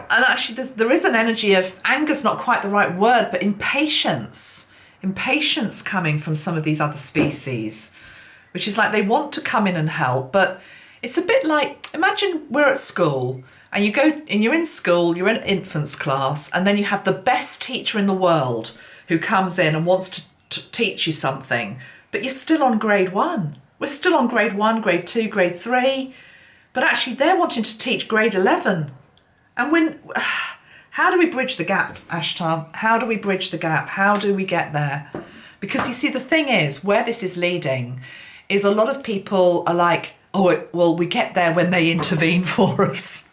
[SPEAKER 1] And actually there is an energy of, anger's not quite the right word, but impatience coming from some of these other species, which is like they want to come in and help, but it's a bit like, imagine we're at school and you're in school, you're in infants class, and then you have the best teacher in the world who comes in and wants to teach you something, but you're still on grade 1. We're still on grade 1, grade 2, grade 3, but actually they're wanting to teach grade 11. And how do we bridge the gap, Ashtar? How do we bridge the gap? How do we get there? Because you see, the thing is, where this is leading is a lot of people are like, oh, well, we get there when they intervene for us.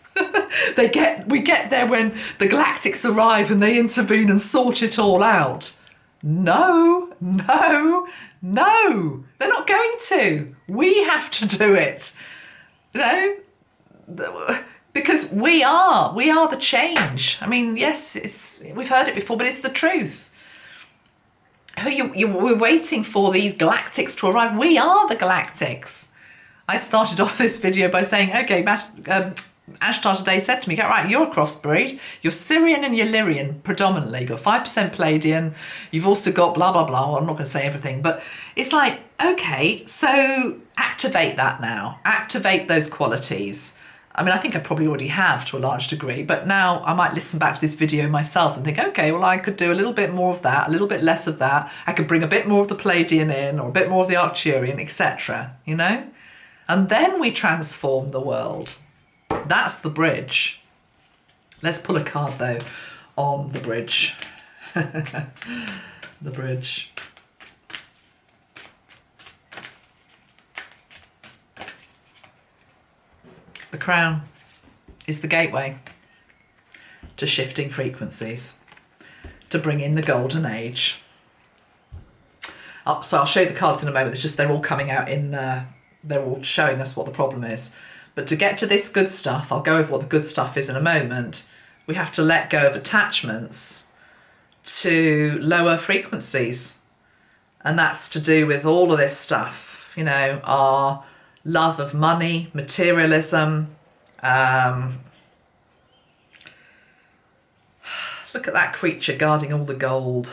[SPEAKER 1] We get there when the Galactics arrive and they intervene and sort it all out. No, they're not going to. We have to do it. You know, because we are the change. I mean, yes, we've heard it before, but it's the truth. We're waiting for these Galactics to arrive. We are the Galactics. I started off this video by saying, okay, Ashtar today said to me, "Get right, you're a crossbreed. You're Sirian and you're Lyrian predominantly. You've got 5% Pleiadian. You've also got blah, blah, blah." Well, I'm not going to say everything, but it's like, okay, so activate that now. Activate those qualities. I mean, I think I probably already have to a large degree, but now I might listen back to this video myself and think, okay, well, I could do a little bit more of that, a little bit less of that. I could bring a bit more of the Pleiadian in, or a bit more of the Arcturian, etc., you know? And then we transform the world. That's the bridge. Let's pull a card, though, on the bridge. The bridge. The crown is the gateway to shifting frequencies, to bring in the golden age. So I'll show you the cards in a moment. It's just they're all coming out in, they're all showing us what the problem is. But to get to this good stuff, I'll go over what the good stuff is in a moment. We have to let go of attachments to lower frequencies. And that's to do with all of this stuff, you know, our love of money, materialism. Look at that creature guarding all the gold.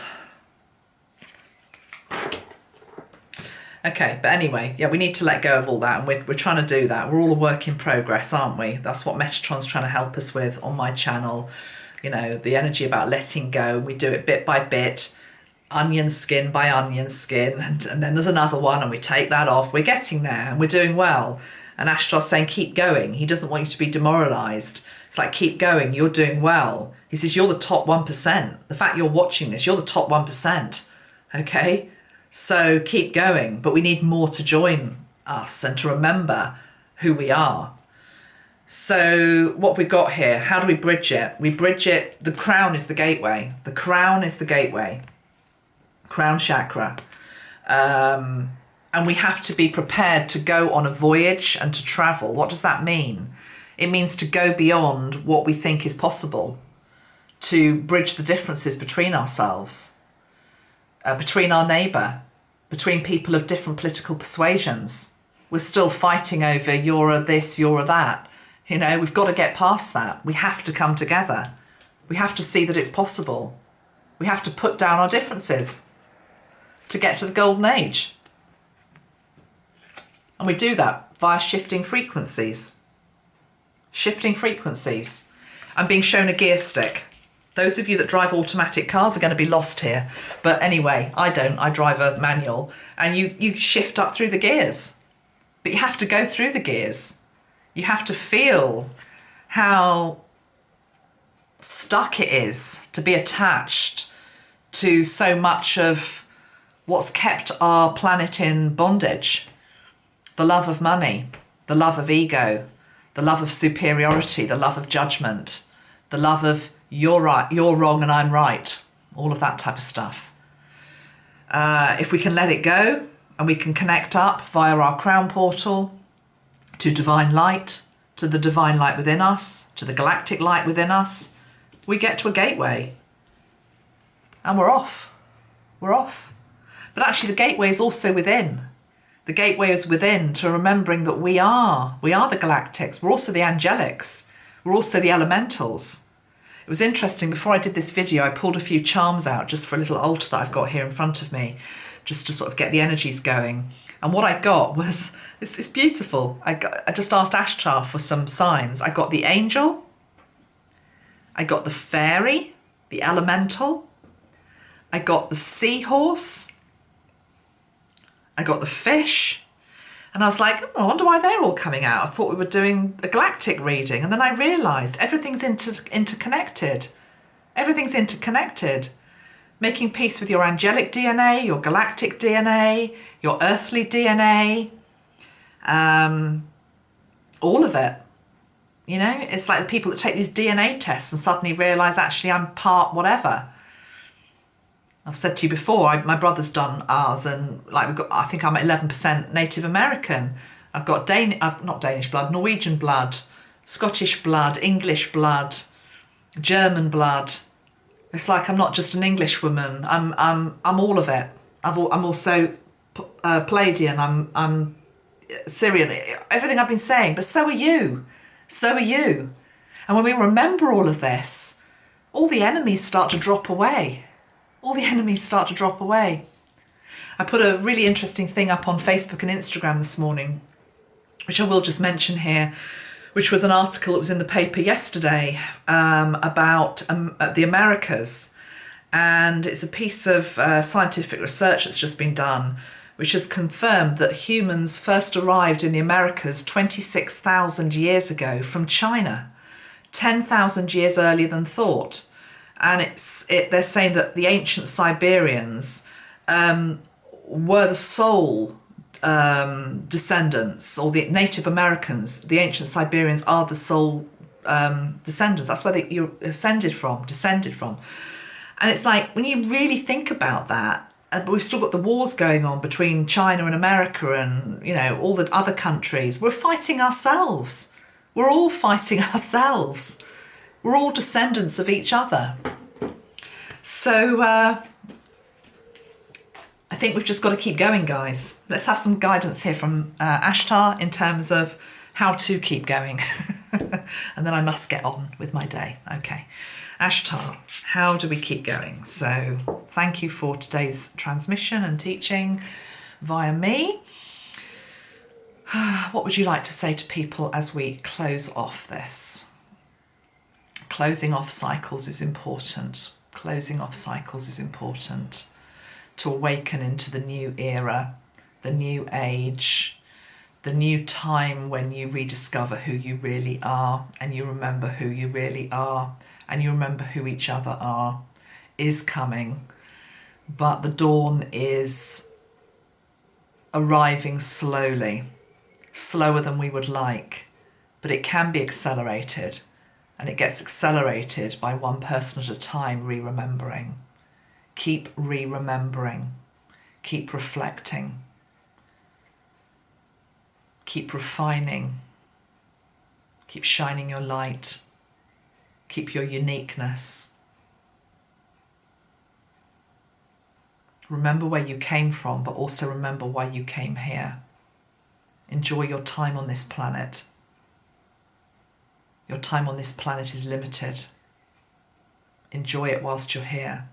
[SPEAKER 1] Okay, but anyway, yeah, we need to let go of all that, and we're trying to do that. We're all a work in progress, aren't we? That's what Metatron's trying to help us with on my channel. You know, the energy about letting go. We do it bit by bit, onion skin by onion skin, and then there's another one, and we take that off. We're getting there, and we're doing well. And Ashtar's saying, keep going. He doesn't want you to be demoralised. It's like, keep going, you're doing well. He says, you're the top 1%. The fact you're watching this, you're the top 1%, okay? So keep going, but we need more to join us and to remember who we are. So what we've got here, how do we bridge it? We bridge it, the crown is the gateway. The crown is the gateway. Crown chakra. And we have to be prepared to go on a voyage and to travel. What does that mean? It means to go beyond what we think is possible, to bridge the differences between ourselves. Between our neighbour, between people of different political persuasions. We're still fighting over you're a this, you're a that. You know, we've got to get past that. We have to come together. We have to see that it's possible. We have to put down our differences to get to the golden age. And we do that via shifting frequencies. Shifting frequencies. I'm being shown a gear stick. Those of you that drive automatic cars are going to be lost here. But anyway, I don't. I drive a manual. And you shift up through the gears. But you have to go through the gears. You have to feel how stuck it is to be attached to so much of what's kept our planet in bondage. The love of money, the love of ego, the love of superiority, the love of judgment, the love of you're right, you're wrong and I'm right, all of that type of stuff. If we can let it go and we can connect up via our crown portal to divine light, to the divine light within us, to the galactic light within us, we get to a gateway and we're off. We're off. But actually the gateway is also within. The gateway is within to remembering that we are the galactics. We're also the angelics. We're also the elementals. was interesting. Before I did this video, I pulled a few charms out just for a little altar that I've got here in front of me, just to sort of get the energies going. And what I got was, it's beautiful. I just asked Ashtar for some signs. I got the angel, I got the fairy, the elemental, I got the seahorse, I got the fish, and I was like, oh, I wonder why they're all coming out. I thought we were doing a galactic reading, and then I realised everything's interconnected. Everything's interconnected. Making peace with your angelic DNA, your galactic DNA, your earthly DNA, all of it. You know, it's like the people that take these DNA tests and suddenly realise, actually, I'm part whatever. I've said to you before, my brother's done ours, and like we've got, I think I'm at 11% Native American. I've got not Danish blood, Norwegian blood, Scottish blood, English blood, German blood. It's like I'm not just an English woman. I'm all of it. I'm also Pleiadian. I'm Sirian. Everything I've been saying, but so are you. So are you. And when we remember all of this, all the enemies start to drop away. All the enemies start to drop away. I put a really interesting thing up on Facebook and Instagram this morning, which I will just mention here, which was an article that was in the paper yesterday about the Americas. And it's a piece of scientific research that's just been done, which has confirmed that humans first arrived in the Americas 26,000 years ago from China, 10,000 years earlier than thought. And they're saying that the ancient Siberians were the sole descendants, or the Native Americans, the ancient Siberians are the sole descendants. That's where you're descended from. And it's like, when you really think about that, and we've still got the wars going on between China and America and, you know, all the other countries, we're fighting ourselves. We're all fighting ourselves. We're all descendants of each other. So I think we've just got to keep going, guys. Let's have some guidance here from Ashtar in terms of how to keep going. And then I must get on with my day. Okay. Ashtar, how do we keep going? So thank you for today's transmission and teaching via me. What would you like to say to people as we close off this? Closing off cycles is important. Closing off cycles is important to awaken into the new era, the new age, the new time when you rediscover who you really are, and you remember who you really are, and you remember who each other are, is coming. But the dawn is arriving slowly, slower than we would like, but it can be accelerated. And it gets accelerated by one person at a time re-remembering. Keep re-remembering. Keep reflecting. Keep refining. Keep shining your light. Keep your uniqueness. Remember where you came from, but also remember why you came here. Enjoy your time on this planet. Your time on this planet is limited. Enjoy it whilst you're here.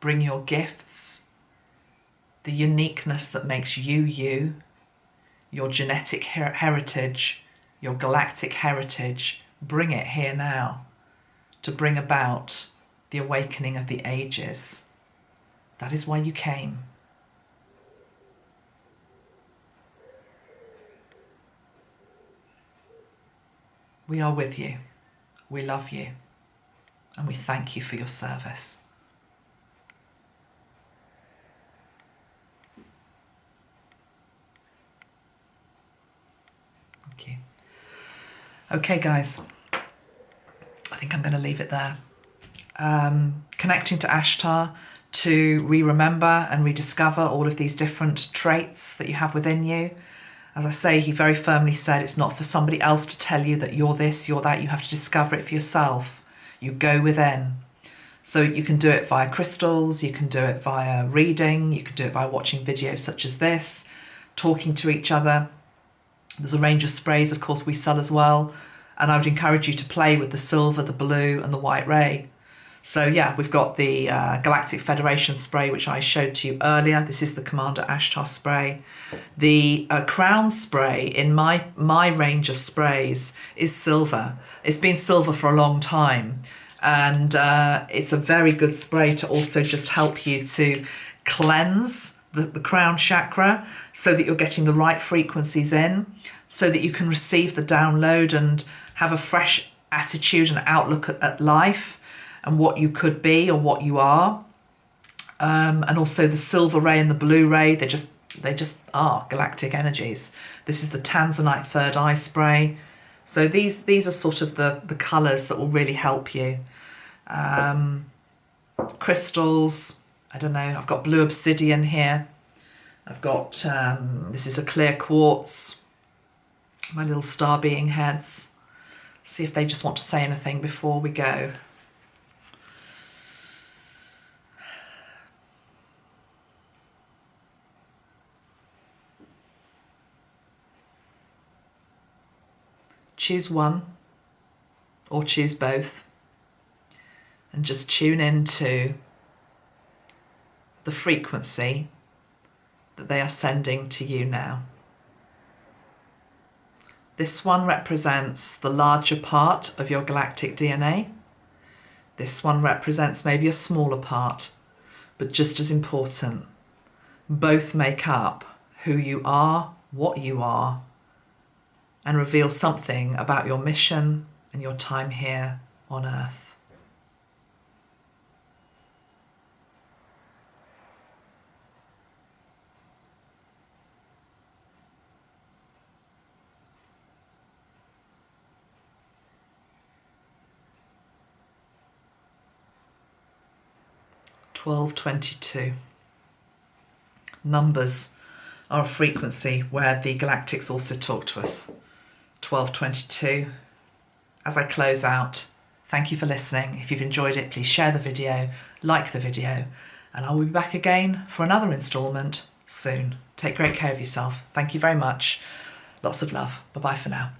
[SPEAKER 1] Bring your gifts, the uniqueness that makes you you, your genetic heritage, your galactic heritage. Bring it here now to bring about the awakening of the ages. That is why you came. We are with you, we love you, and we thank you for your service. Thank you. Okay, guys, I think I'm going to leave it there. Connecting to Ashtar to re-remember and rediscover all of these different traits that you have within you. As I say, he very firmly said it's not for somebody else to tell you that you're this, you're that. You have to discover it for yourself. You go within. So you can do it via crystals, you can do it via reading, you can do it via watching videos such as this, talking to each other. There's a range of sprays, of course, we sell as well. And I would encourage you to play with the silver, the blue and the white ray. So yeah, we've got the Galactic Federation spray, which I showed to you earlier. This is the Commander Ashtar spray. The crown spray in my range of sprays is silver. It's been silver for a long time. And it's a very good spray to also just help you to cleanse the crown chakra so that you're getting the right frequencies in, so that you can receive the download and have a fresh attitude and outlook at life and what you could be or what you are. And also the silver ray and the blue ray, they just are galactic energies. This is the Tanzanite third eye spray. So these are sort of the colours that will really help you. Crystals, I don't know, I've got blue obsidian here. I've got, this is a clear quartz. My little Starbeing heads. See if they just want to say anything before we go. Choose one or choose both and just tune into the frequency that they are sending to you now. This one represents the larger part of your galactic DNA. This one represents maybe a smaller part, but just as important. Both make up who you are, what you are, and reveal something about your mission and your time here on Earth. (1222). Numbers are a frequency where the galactics also talk to us. 1222. As I close out, thank you for listening. If you've enjoyed it, please share the video, like the video, and I will be back again for another instalment soon. Take great care of yourself. Thank you very much. Lots of love. Bye-bye for now.